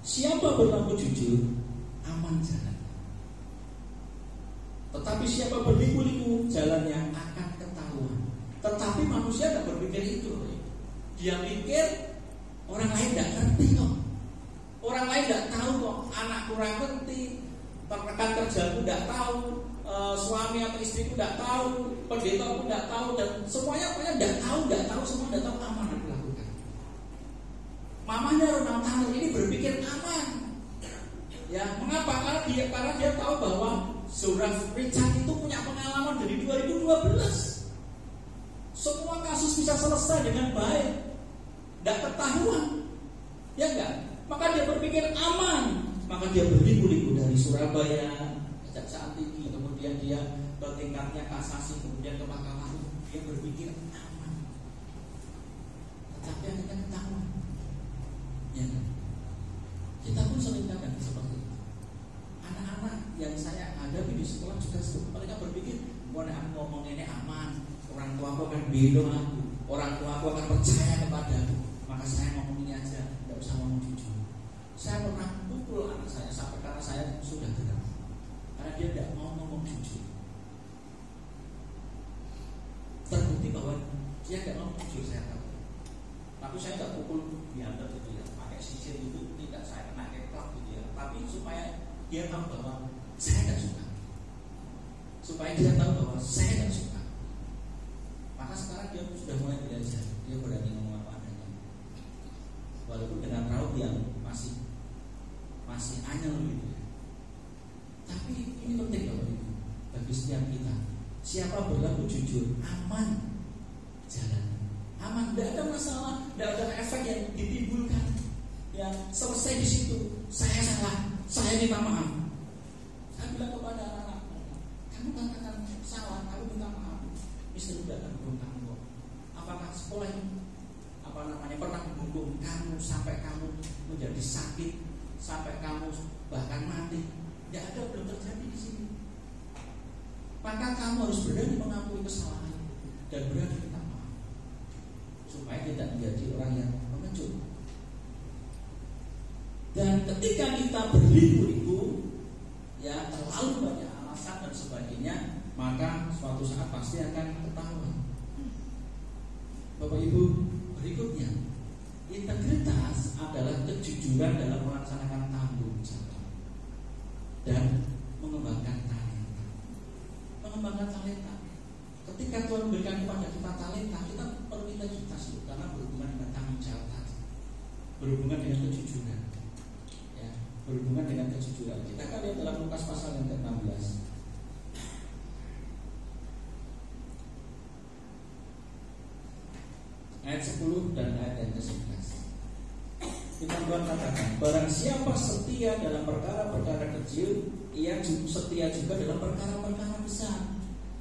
Siapa berlaku jujur, aman jalan. Tetapi siapa berliku-liku, jalannya akan ketahuan. Tetapi manusia tidak berpikir itu. Dia pikir orang lain tidak ngerti kok. Orang lain tidak tahu kok. Anak kurang ngerti, rekan kerjaku tidak tahu, suami atau istriku tidak tahu, pendeta pun tidak tahu, dan semuanya tidak tahu, semua tidak tahu. Aman aku lakukan. Mamanya Ronald Tanner ini berpikir aman. Ya, mengapa? Karena dia tahu bahwa Saudara Richard itu punya pengalaman dari 2012. Semua kasus bisa selesai dengan baik, tidak ketahuan, ya enggak? Maka dia berpikir aman. Maka dia berliku-liku dari Surabaya, Kejaksaan Tinggi, kemudian dia ke tingkatnya kasasi, kemudian ke Mahkamah Agung. Dia berpikir aman. Tetapi akhirnya ketahuan. Ya, kita pun sering kadang seperti itu. Anak-anak yang saya hadapi di sekolah juga mereka berpikir, aku ngomong ini aman, orang tua aku akan bela aku, orang tua aku akan percaya kepadaku, maka saya ngomong ini aja, tidak usah ngomong jujur. Saya pernah pukul anak saya sampai karena saya sudah geram, karena dia tidak mau ngomong jujur. Terbukti bahwa dia tidak mau jujur, saya tahu. Tapi saya tidak pukul diantar gitu ya, pakai sisir itu tidak saya kena keplak gitu ya, tapi supaya dia tahu bahwa saya tidak suka. supaya dia tahu bahwa saya tidak suka. Maka sekarang dia sudah mulai belajar, dia berani ngomong apa adanya, walaupun dengan raut yang masih anyel gitu. Tapi ini penting Bapak Ibu bagi setiap kita. Siapa berlaku jujur, aman jalan, aman, tidak ada masalah, tidak ada efek yang ditimbulkan. Ya selesai di situ. Saya salah, saya minta maaf. Saya bilang kepada anak-anak, kamu katakan salah, kamu minta maaf. Istri tidak akan menghukum kamu kok. Apakah sekolah ini pernah menghukum kamu sampai kamu menjadi sakit, sampai kamu bahkan mati? Tidak ada, belum terjadi di sini. Maka kamu harus berani mengakui kesalahan dan berani minta maaf supaya tidak menjadi orang yang mengecut. Dan ketika kita berliku-liku, ya terlalu banyak alasan dan sebagainya, maka suatu saat pasti akan ketahuan. Bapak Ibu, berikutnya, integritas adalah kejujuran dalam melaksanakan tanggung jawab dan mengembangkan talenta. Mengembangkan talenta. Ketika Tuhan berikan kepada kita talenta, kita perlu integritas karena berhubungan dengan tanggung jawab, berhubungan dengan kejujuran. Berhubungan dengan kejujuran. Kita akan lihat dalam Lukas pasal yang ke-16. Ayat 10 dan ayat yang ke-11. Tuhan katakan, barang siapa setia dalam perkara-perkara kecil, ia setia juga dalam perkara-perkara besar.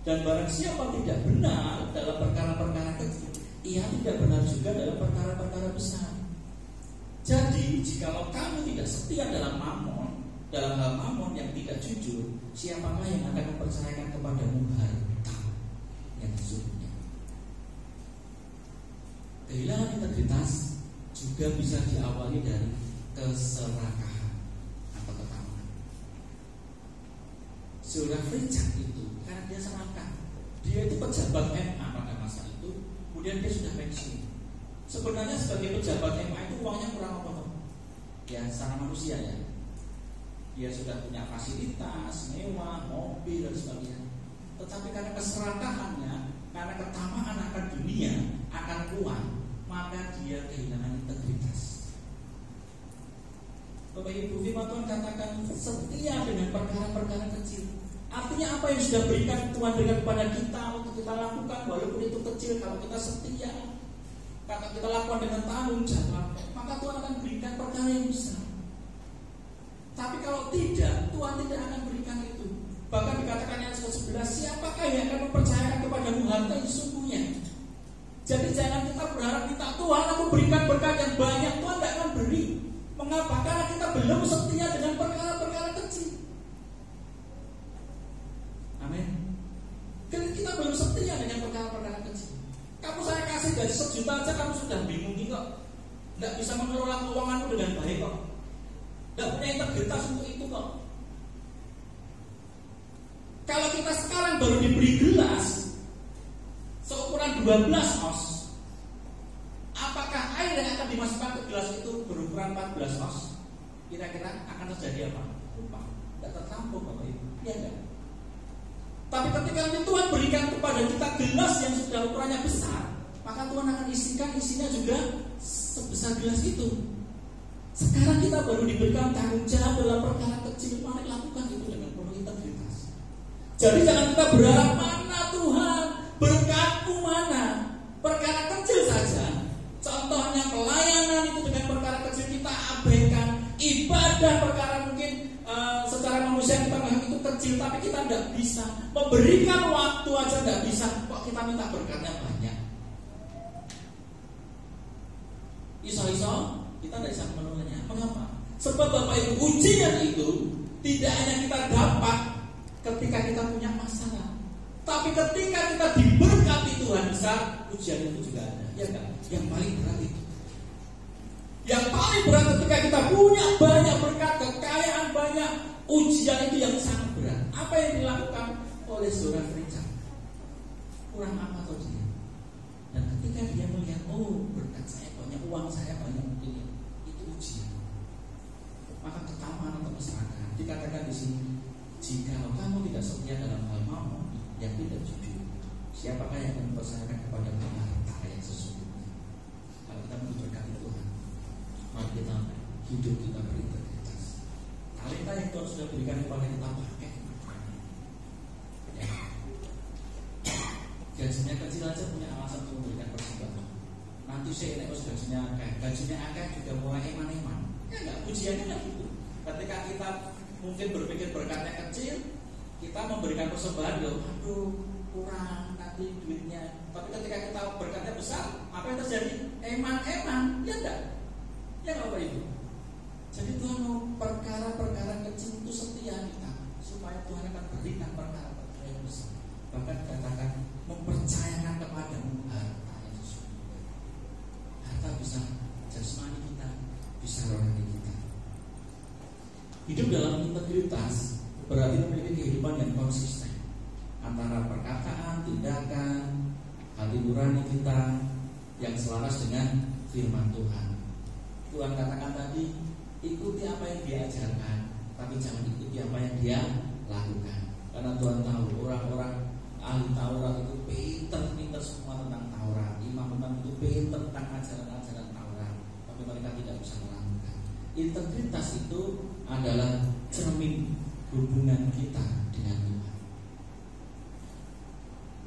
Dan barang siapa tidak benar dalam perkara-perkara kecil, ia tidak benar juga dalam perkara-perkara besar. Jadi, jikalau kamu tidak setia dalam mamon, dalam hal mamon yang tidak jujur, siapakah yang akan mempercayakan kepadamu harta yang sesungguhnya? Kehilangan integritas juga bisa diawali dari keserakahan atau ketamaan. Saudara Richard itu, karena dia serakah, dia itu pejabat MA pada masa itu, kemudian dia sudah pensiun. Sebenarnya sebagai pejabat MA itu uangnya kurang apa? Ya secara manusia ya. Dia sudah punya fasilitas, mewah, mobil dan sebagainya. Tetapi karena keserakahannya, karena ketamaan akan dunia, akan uang, maka dia kehilangan integritas. Bapak Ibu, firman Tuhan katakan setia dengan perkara-perkara kecil. Artinya apa yang sudah Tuhan berikan kepada kita untuk kita lakukan, walaupun itu kecil, kalau kita setia, karena kita lakukan dengan tanggung jawab, maka Tuhan akan berikan perkara yang besar. Tapi kalau tidak, Tuhan tidak akan berikan itu. Bahkan dikatakan yang ke-11, siapakah yang akan mempercayakan kepadamu harta yang sesungguhnya? Jadi jangan kita berharap kita Tuhan aku berikan berkat yang banyak. Tuhan tidak akan beri. Mengapa? Karena kita belum setia dengan perkara-perkara kecil. Amin. Karena kita belum setia dengan perkara-perkara kecil. Kamu saya kasih gaji 1 juta aja kamu sudah bingung kok. Tidak bisa mengelola keuanganmu dengan baik kok. Tidak punya integritas untuk itu kok. Kalau kita sekarang baru diberi gelas seukuran 12 oz, apakah air yang akan dimasukkan ke gelas itu berukuran 14 oz? Kira-kira akan terjadi apa? Lupa. Tidak tertampung Bapak Ibu. Iya enggak? Tapi ketika Tuhan berikan kepada kita gelas yang sudah ukurannya besar, maka Tuhan akan isinya juga sebesar gelas itu. Sekarang kita baru diberikan tanggung jawab dalam perkara kecil, mari lakukan itu dengan penuh integritas. Jadi jangan kita berharap mana Tuhan, berkatku mana, perkara kecil saja. Contohnya pelayanan itu dengan perkara kecil kita abaikan, ibadah perkara mungkin secara manusia kita menganggap itu kecil, tapi kita tidak bisa memberikan waktu aja tidak bisa, kok kita minta berkatnya banyak. Iso-iso kita tidak bisa memenuhinya. Mengapa? Sebab Bapak Ibu, ujian itu tidak hanya kita dapat ketika kita punya masalah, tapi ketika kita diberkati Tuhan besar, ujian itu juga ada. Ya kan? Yang paling berat itu. Yang paling berat ketika kita punya banyak berkat, kekayaan banyak, ujian itu yang sangat berat. Apa yang dilakukan oleh saudara Richard? Kurang apa atau dia? Dan ketika dia melihat, oh berkat saya banyak, uang saya banyak, mungkin itu ujian. Maka ketamaan atau keserakahan. Dikatakan di sini, jika kamu tidak setia dalam hal mamon, yang tidak jujur. Siapakah yang akan mempercayakan kepada harta yang sesungguhnya? Kalau kita mau diberkati Tuhan, mari kita hidup kita berintegritas. Talenta yang Tuhan sudah berikan kepada kita pakai. Ya. Gajinya kecil aja punya alasan untuk memberikan persembahan. Nanti saya ini gajinya akeh juga mulai eman-eman. Ya enggak, pujiannya enggak gitu. Ketika kita mungkin berpikir berkatnya kecil, kita memberikan persembahan, aduh kurang nanti duitnya. Tapi ketika kita berkatnya besar, apa yang terjadi? Eman-eman, ya enggak? Ya enggak Bapak Ibu? Jadi Tuhan mau perkara-perkara kecil itu setia kita, supaya Tuhan akan berikan perkara-perkara yang besar. Bahkan katakan mempercayakan kepadamu harta yang sesungguhnya. Harta bisa jasmani kita, bisa rohani kita. Hidup dalam integritas berarti memiliki kehidupan yang konsisten antara perkataan, tindakan, hati nurani kita yang selaras dengan firman Tuhan. Tuhan katakan tadi, ikuti apa yang dia ajarkan, tapi jangan ikuti apa yang dia lakukan. Karena Tuhan tahu orang-orang ahli Taurat itu pinter semua tentang Taurat, imam-imam itu pinter tentang ajaran-ajaran Taurat, tapi mereka tidak bisa melakukan. Integritas itu adalah cermin hubungan kita dengan Tuhan.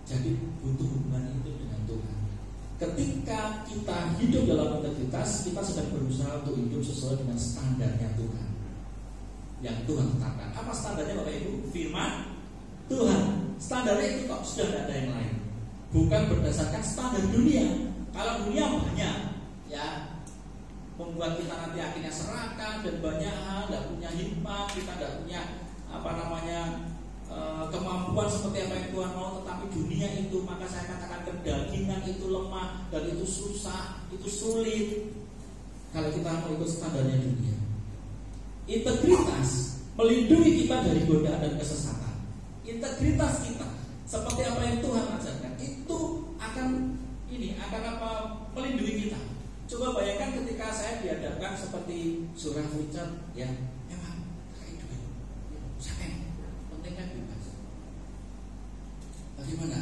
Jadi butuh hubungan itu dengan Tuhan. Ketika kita hidup dalam integritas, kita sedang berusaha untuk hidup sesuai dengan standarnya Tuhan yang Tuhan tetapkan. Apa standarnya Bapak Ibu? Firman Tuhan. Standarnya itu kok sudah tidak ada yang lain. Bukan berdasarkan standar dunia. Kalau dunia banyak, ya membuat kita nanti akhirnya serakah dan banyak hal, tidak punya hikmat, kita tidak punya kemampuan seperti apa yang Tuhan mau. Tetapi dunia itu, maka saya katakan kedagingan itu lemah dan itu susah, itu sulit kalau kita mau ikut standarnya dunia. Integritas melindungi kita dari godaan dan kesesatan. Integritas kita seperti apa yang Tuhan ajarkan itu akan melindungi kita. Coba bayangkan ketika saya dihadapkan seperti surah Richard, ya, memang kayak duit, saya penting kan bebas. Bagaimana?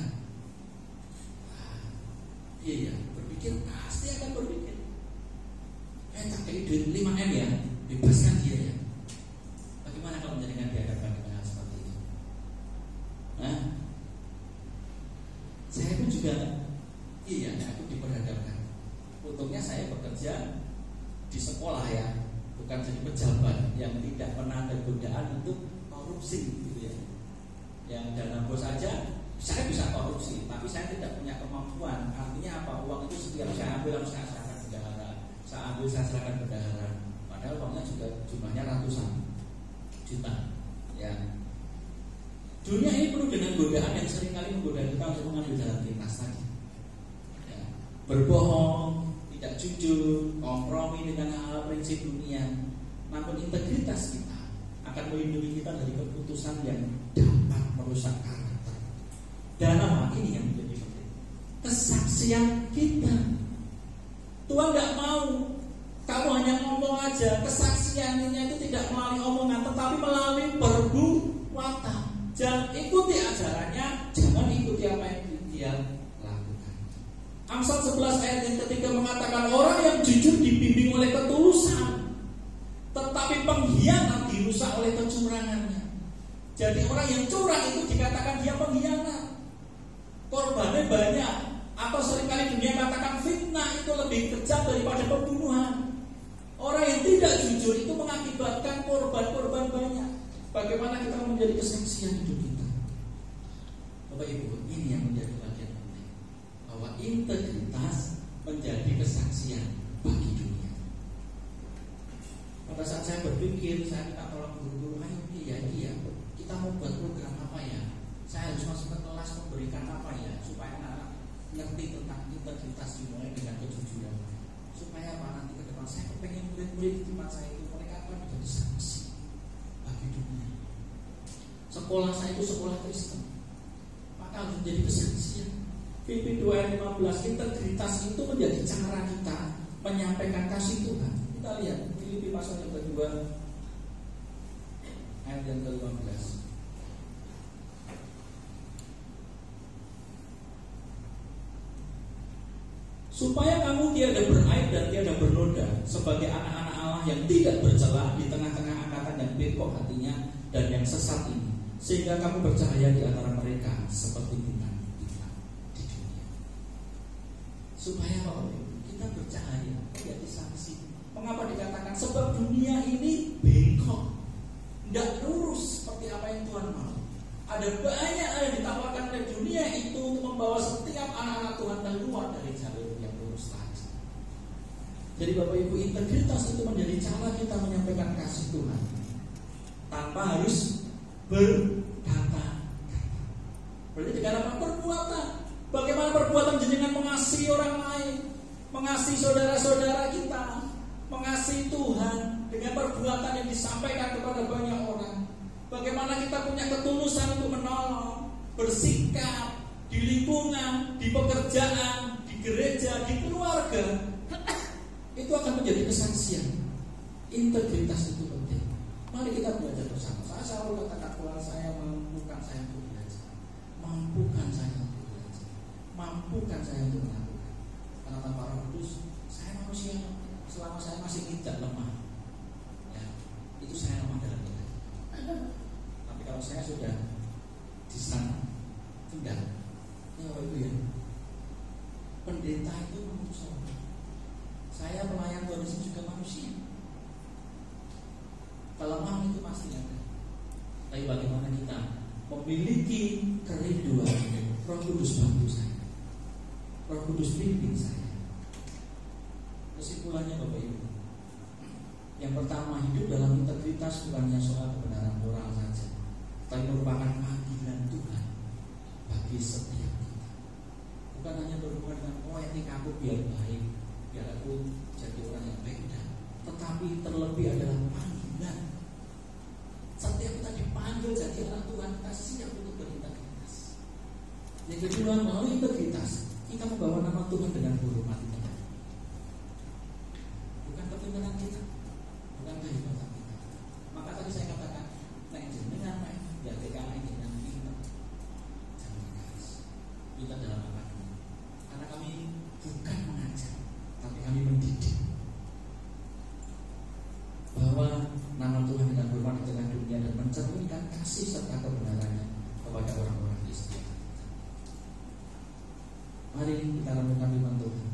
Iya, berpikir pasti akan berpikir. Tak kayak duit 5M ya, bebaskan dia ya. Bagaimana kalau menjadikan dihadapkan dengan hal seperti itu? Saya pun juga, aku diperhadapkan. Untungnya saya bekerja di sekolah ya, bukan jadi pejabat yang tidak pernah ada godaan untuk korupsi gitu ya. Yang dana bos saja saya bisa korupsi, tapi saya tidak punya kemampuan. Artinya apa? Uang itu setiap saya ambil saya serahkan bendahara, saya serahkan bendahara. Padahal uangnya juga jumlahnya ratusan juta. Ya. Dunia ini penuh dengan godaan yang seringkali menggoda kita untuk mengambil jalan pintas tadi. Ya. Berbohong, tidak jujur, kompromi dengan hal prinsip dunia. Namun integritas kita akan melindungi kita dari keputusan yang dapat merusak karakter. Dan apa ini yang menjadi penting? Kesaksian kita. Tuhan tidak mau kamu hanya ngomong aja. Kesaksiannya itu tidak melalui omongan, tetapi melalui perbuatan. Jangan ikuti ajarannya, jangan ikuti apa yang dia lakukan. Amsal 11 ayat yang ketiga mengatakan orang yang jujur dibimbing oleh ketulusan, tetapi pengkhianat dirusak oleh kecurangannya. Jadi orang yang curang itu dikatakan dia pengkhianat. Korbannya banyak. Atau seringkali dunia katakan fitnah itu lebih kejam daripada pembunuhan. Orang yang tidak jujur itu mengakibatkan korban-korban banyak. Bagaimana kita menjadi kesaksian hidup kita? Bapak Ibu, ini yang menjadi bagian penting, bahwa integritas menjadi kesaksian bagi dunia. Pada saat saya berpikir, saya minta tolong guru-guru, ayo iya, kita mau buat program apa ya? Saya harus masuk ke kelas memberikan apa ya, supaya anak ngerti tentang integritas dimulai dengan kejujuran. Supaya apa nanti ke depan saya kepengen murid-murid di tempat saya itu mereka akan menjadi saksi bagi dunia. Sekolah saya itu sekolah Kristen, maka harus menjadi kesaksian. Filipi 2 ayat 15, integritas itu menjadi cara kita menyampaikan kasih Tuhan. Kita lihat Filipi pasal yang kedua ayat yang ke-15. supaya kamu tiada beraib dan tiada bernoda sebagai anak-anak Allah yang tidak bercela di tengah-tengah angkatan yang bengkok hatinya dan yang sesat ini, sehingga kamu bercahaya di antara mereka seperti bintang di dunia. Supaya kita bercahaya, menjadi saksi. Mengapa dikatakan? Sebab dunia ini bengkok, tidak lurus seperti apa yang Tuhan mau. Ada banyak hal yang ditawarkan oleh dunia itu untuk membawa setiap anak-anak Tuhan keluar dari jalur yang lurus tadi. Jadi Bapak Ibu, integritas itu menjadi cara kita menyampaikan kasih Tuhan tanpa harus berkata-kata. Berarti dikatakan perbuatan. Bagaimana perbuatan jenengan mengasihi orang lain, mengasihi saudara-saudara kita, mengasihi Tuhan dengan perbuatan yang disampaikan kepada banyak orang. Bagaimana kita punya ketulusan untuk menolong, bersikap di lingkungan, di pekerjaan, di gereja, di keluarga. Itu akan menjadi kesaksian. Integritas itu penting. Mari kita belajar bersama. Saya selalu katakan Tuhan, saya mampukan saya untuk belajar, mampukan saya untuk belajar, mampukan saya untuk melakukan. Karena tanpa Roh Kudus, saya manusia. Selama saya masih tidak lemah, ya, itu saya lemah dalam Tuhan. Tapi kalau saya sudah di sana, tinggal, ya itu ya. Pendeta itu manusia. Saya pelayan Tuhan Yesus juga manusia. Kelemahan itu pasti ada. Tapi bagaimana kita memiliki kerinduan Roh Kudus bantu saya, Roh Kudus bimbing saya. Kesimpulannya Bapak Ibu, yang pertama, hidup dalam integritas bukannya soal kebenaran moral saja, tapi merupakan panggilan Tuhan bagi setiap kita. Bukan hanya berhubungan dengan etik aku biar baik, biar aku jadi orang yang baik, tetapi terlebih adalah panggilan. Setiap kita dipanggil jadi anak Tuhan, kita siap untuk berintegritas. Yang kedua, melalui integritas kita membawa nama Tuhan dengan hormat. Bukan kepimpinan kita, bukan kehebatan kita. Maka tadi saya katakan, dengan ya TKI dengan kita jangan keras. Kita dalam apa? Karena kami bukan mengajar, tapi kami mendidik. Bahwa nama Tuhan dengan hormat di tengah dunia dan mencerminkan kasih serta kebenarannya kepada orang-orang di sekitar kita. Mari kita renungkan firman Tuhan.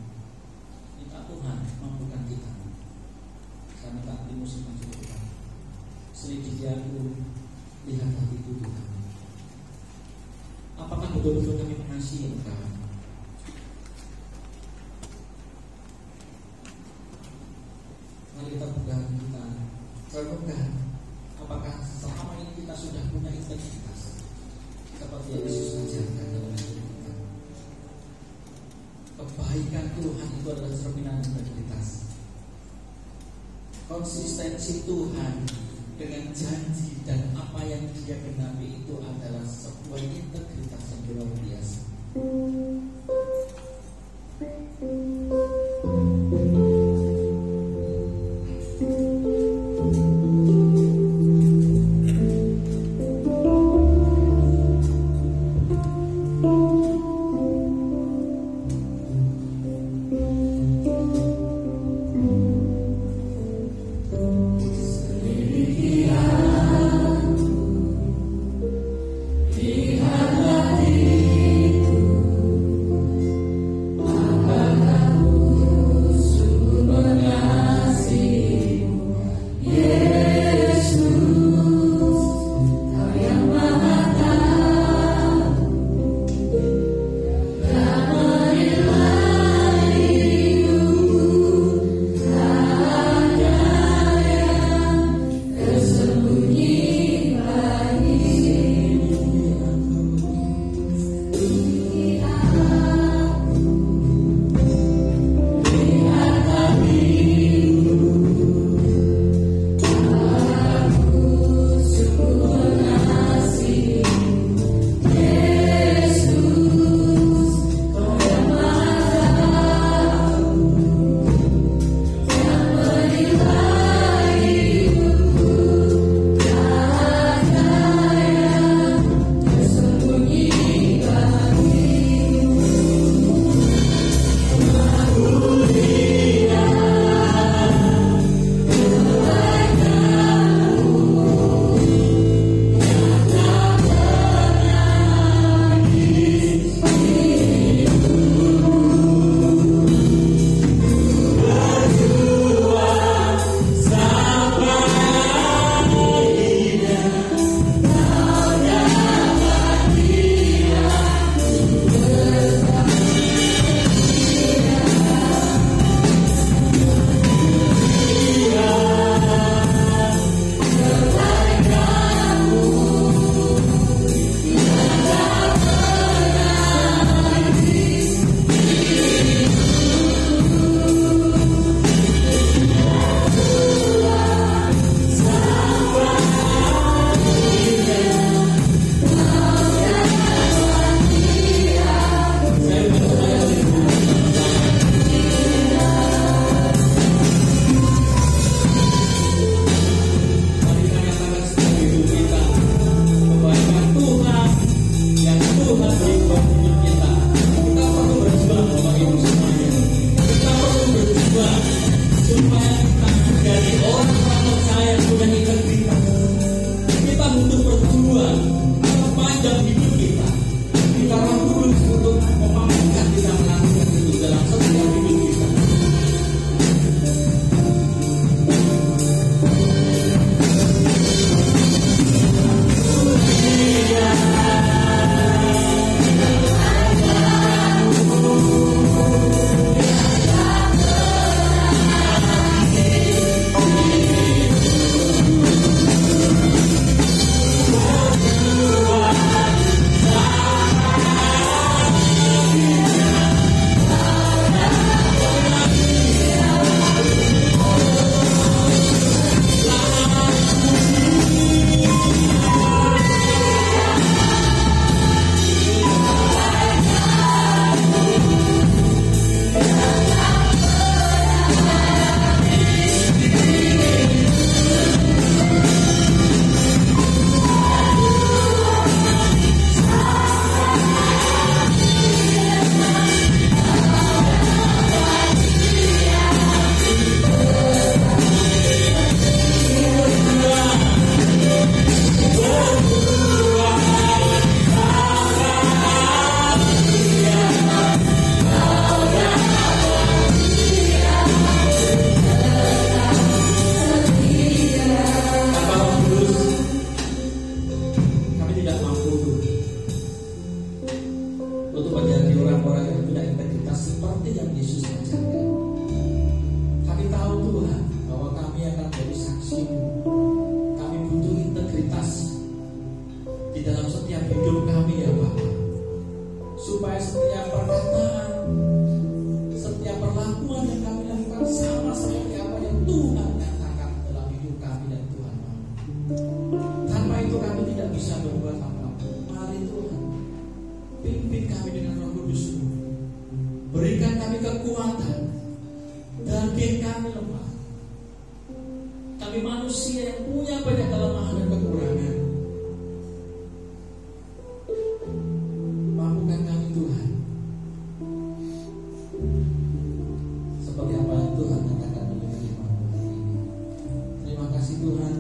Minta Tuhan mampukan kita. Saya minta musik maju ke depan. Selidiki aku, lihat hatiku Tuhan. Apakah betul-betul kami mengasihi Engkau? Mari kita pegang, kita renungkan. Apakah selama ini kita sudah punya integritas seperti yang Yesus ajarkan dalam hidup kita? Kebaikan Tuhan itu adalah cerminan integritas. Konsistensi Tuhan dengan janji dan apa yang Dia genapi itu adalah sebuah integritas yang luar biasa. kami dengan Roh Kudus-Mu. Berikan kami kekuatan. Daging kami lemah. Kami manusia yang punya banyak kelemahan dan kekurangan. Mampukan kami Tuhan. Seperti apa yang Tuhan katakan menerima hari ini. Terima kasih Tuhan.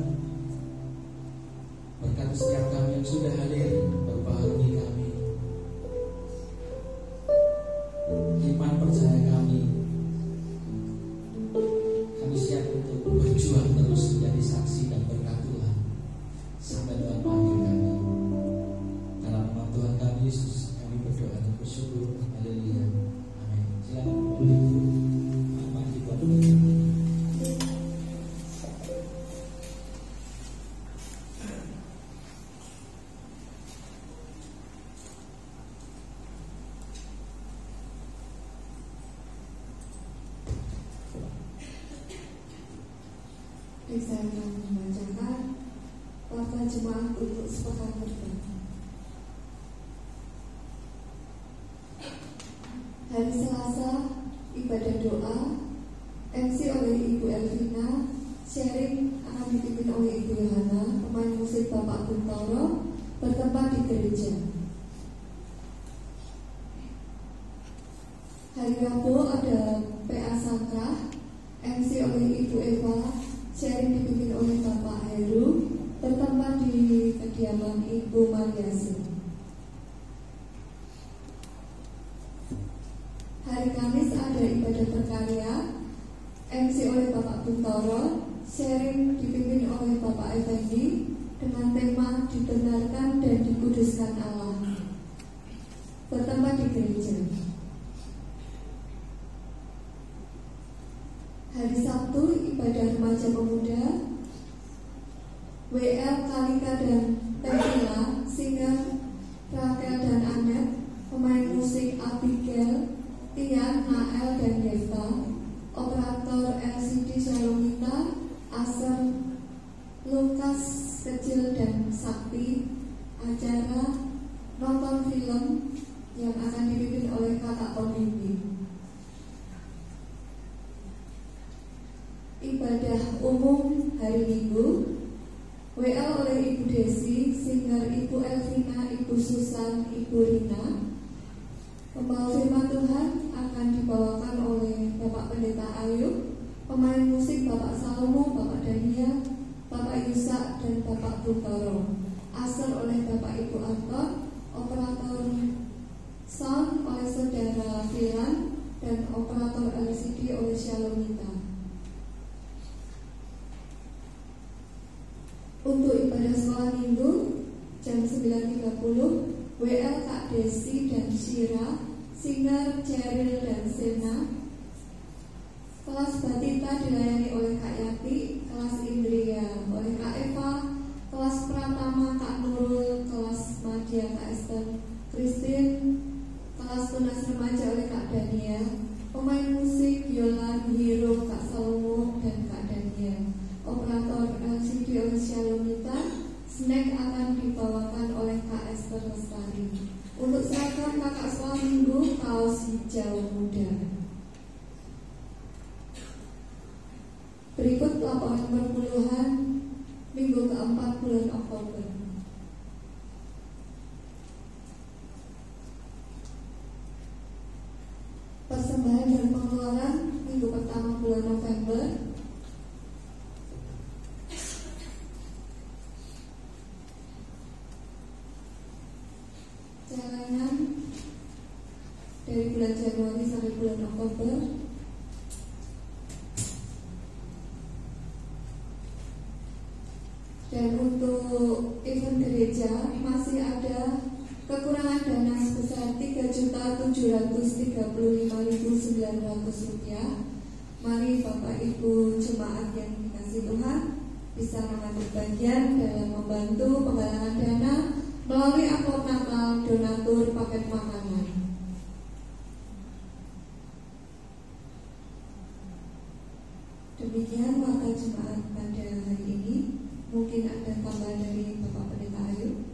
Berkati setiap kami yang sudah hadir, berbaharui kami. Iman percaya kami. Kami siap untuk berjuang terus menjadi saksi dan berkat Tuhan sampai Tuhan panggil kami. Dalam nama Tuhan kami Yesus kami berdoa dan bersyukur. Haleluya. Amin. Silakan Bapak Ibu. Apa kita Saya akan membacakan warta jemaat untuk sepekan depan. Hari Selasa, ibadah doa, MC oleh Ibu Elvina, sharing akan dipimpin oleh Ibu Yohana, pemain musik Bapak Buntoro, bertempat di gereja. Hari Rabu ada PA Sangkrah, MC oleh Ibu Eva, sharing dipimpin oleh Bapak Heru, bertempat di kediaman Ibu Mariasi. Hari Kamis ada ibadah berkarya, MC oleh Bapak Buntoro, sharing dipimpin oleh Bapak Effendi dengan tema dibenarkan dan dikuduskan Allah, bertempat di gereja. Hari Sabtu ibadah remaja pemuda, WL Kalika dan Pevila, singer Rakel dan Anet, pemain musik Abigail, Tian, Nael dan Devta, operator LCD Shalomita, Aser, Lukas Kecil dan Sakti, acara nonton film yang akan dipimpin oleh kakak pemimpin. Ibadah umum hari Minggu, WL oleh Ibu Desi, singer Ibu Elvina, Ibu Susan, Ibu Rina. Pembawa firman Tuhan akan dibawakan oleh Bapak Pendeta Ayub, pemain musik Bapak Salomo, Bapak Dania, Bapak Yusak dan Bapak Buntoro. Aser oleh Bapak Ibu Anton, operator sound oleh Saudara Filan, dan operator LCD oleh Shalomita. Untuk ibadah sekolah minggu jam 9.30, WL Kak Desi dan Syira, singer Cheryl dan Sena. Kelas Batita dilayani oleh Kak Yati, kelas Indria oleh Kak Eva, kelas Pratama Kak Nurul, kelas Madya Kak Esther Christine, kelas tunas remaja oleh Kak Dania, pemain musik Yolan, Hiro, Kak Salomo dan Kak Dania. Operator LCD oleh Shalomita, snack akan dibawakan oleh Kak Esther Lestari. Untuk seragam kakak sekolah minggu, kaos hijau muda. Berikut laporan perpuluhan minggu keempat bulan Oktober. Persembahan dan pengeluaran minggu pertama bulan November. Celengan dari bulan Januari sampai bulan Oktober. Dan untuk event gereja masih ada kekurangan dana sebesar Rp3.735.900. Mari Bapak Ibu jemaat yang dikasihi Tuhan bisa mengambil bagian dalam membantu penggalangan dana melalui amplop Natal donatur paket makanan. Demikian warta jemaat pada hari ini. Mungkin ada tambahan dari Bapak Pendeta Ayu.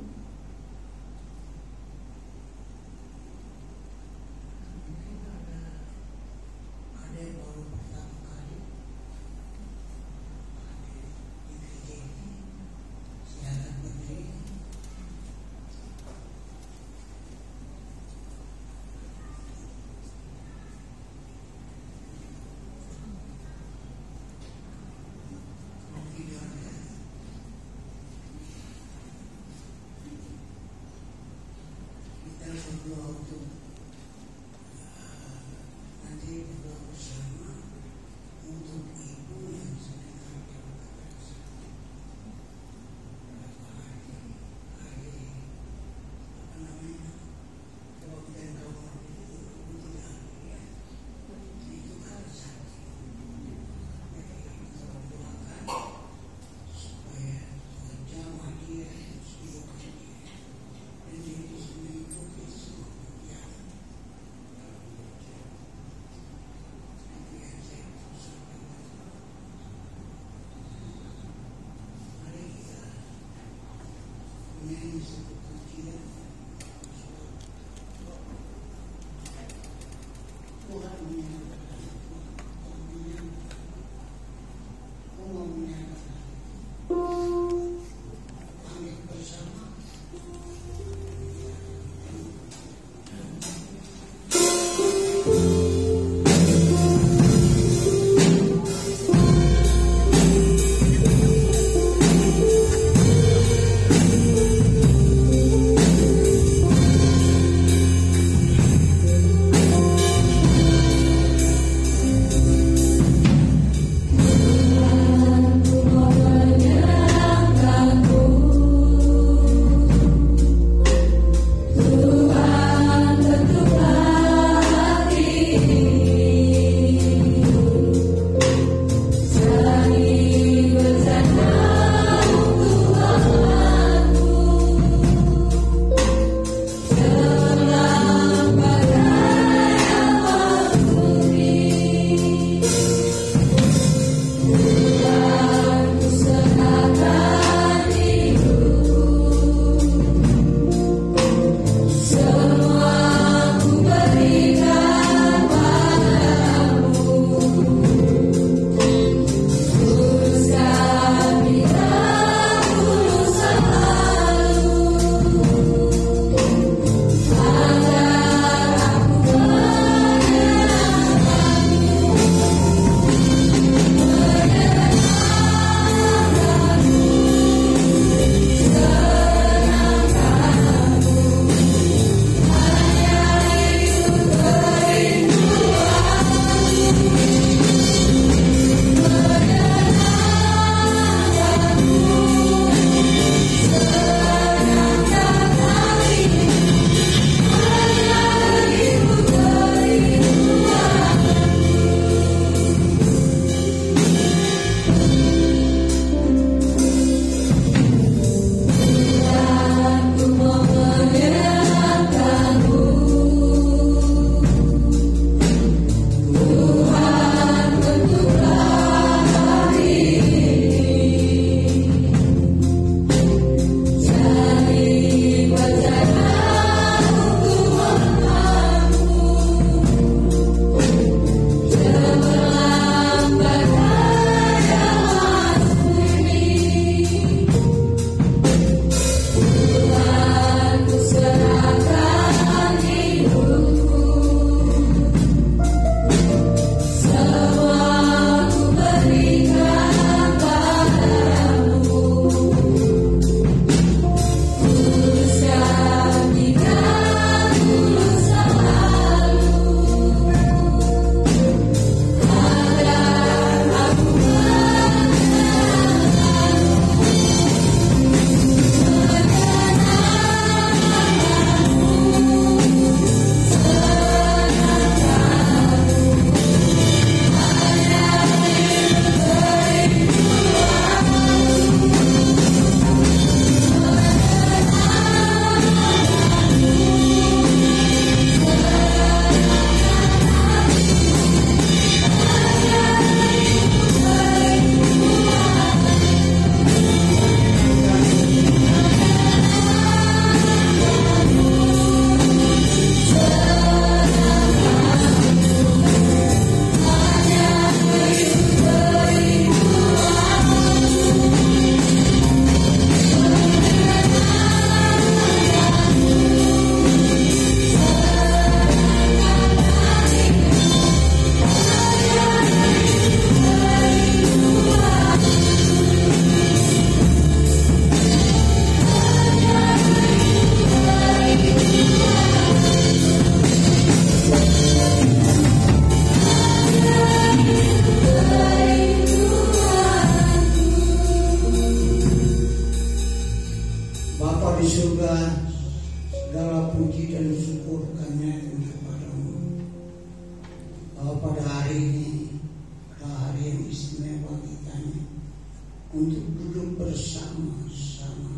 untuk duduk bersama-sama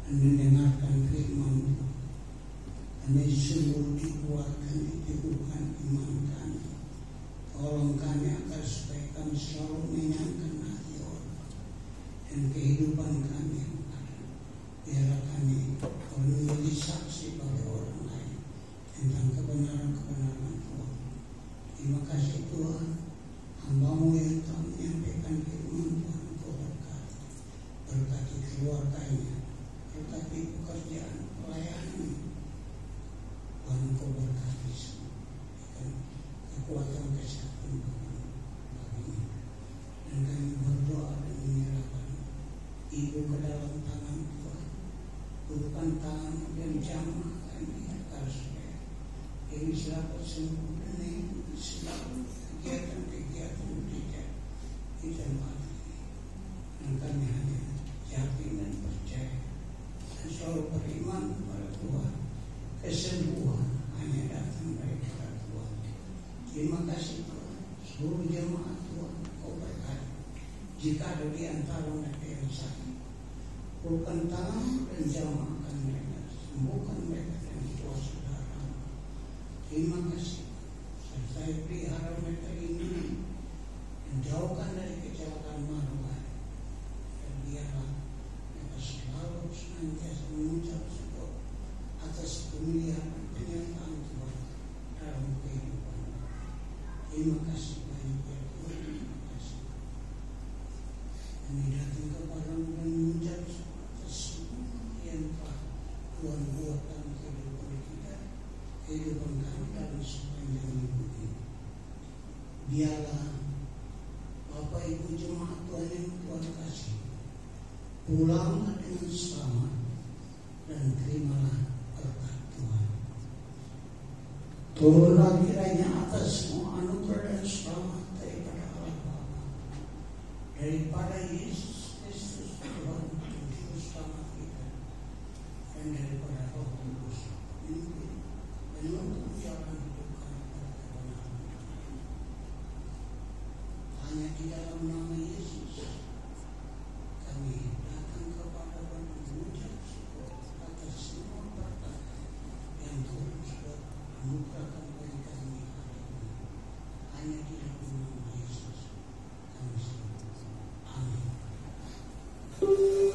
dan mendengarkan firman-Mu. Kami sungguh dikuatkan, diteguhkan iman kami. Tolong kami agar supaya kami selalu menyenangkan hati orang dan kehidupan kami. Biarlah memberkati pekerjaan pelayanan. Tuhan Engkau berkati semua, kekuatan kesehatan baginya. Dan kami berdoa dan menyerahkan Ibu ke dalam tangan Tuhan. Bukan tangan dan jamaah kami agar supaya ini selalu sembuh dan ini selalu kegiatan-kegiatan gereja di tempat ini. Dan kami hanya yakin dan percaya dan selalu beriman kepada Tuhan. Kesembuhan hanya datang dari Tuhan. Terima kasih Tuhan. Seluruh jemaat Tuhan Kau berkati. Jika ada di antara mereka yang sakit, pulkan tangan dan jamaahkan mereka, sembuhkan mereka dengan kuasa darah. Terima kasih. Sertai pelihara mereka ini dan jauhkan dari kecelakaan marah. Dan biarlah mereka selalu senantiasa mengucap syukur atas pemilihan dan penyertaan Tuhan dalam kehidupan. Terima kasih banyak ya Tuhan. Terima kasih. Kami datang kepadamu dan mengucap syukur atas semua yang telah Tuhan buat dalam kehidupan kita, kehidupan kami dalam sepanjang hidup ini. Biarlah Bapak Ibu jemaat Tuhan yang Tuhan kasih, pulanglah dengan selamat dan terimalah berkat Tuhan. Turunlah kiranya atas semua anugerah dan selamat daripada Allah Bapa, daripada Yesus Kristus Tuhan dan Juru Selamat kita, dan daripada Roh Kudus pemimpin dan menuntun jalan hidup kami pada kebenaran. Hanya di dalam nama Yesus kami datang kepada dan mengucap syukur atas semua berkat yang Tuhan sudah anugerahkan bagi kami hari ini. Hanya di dalam nama Yesus kami semua. Amin.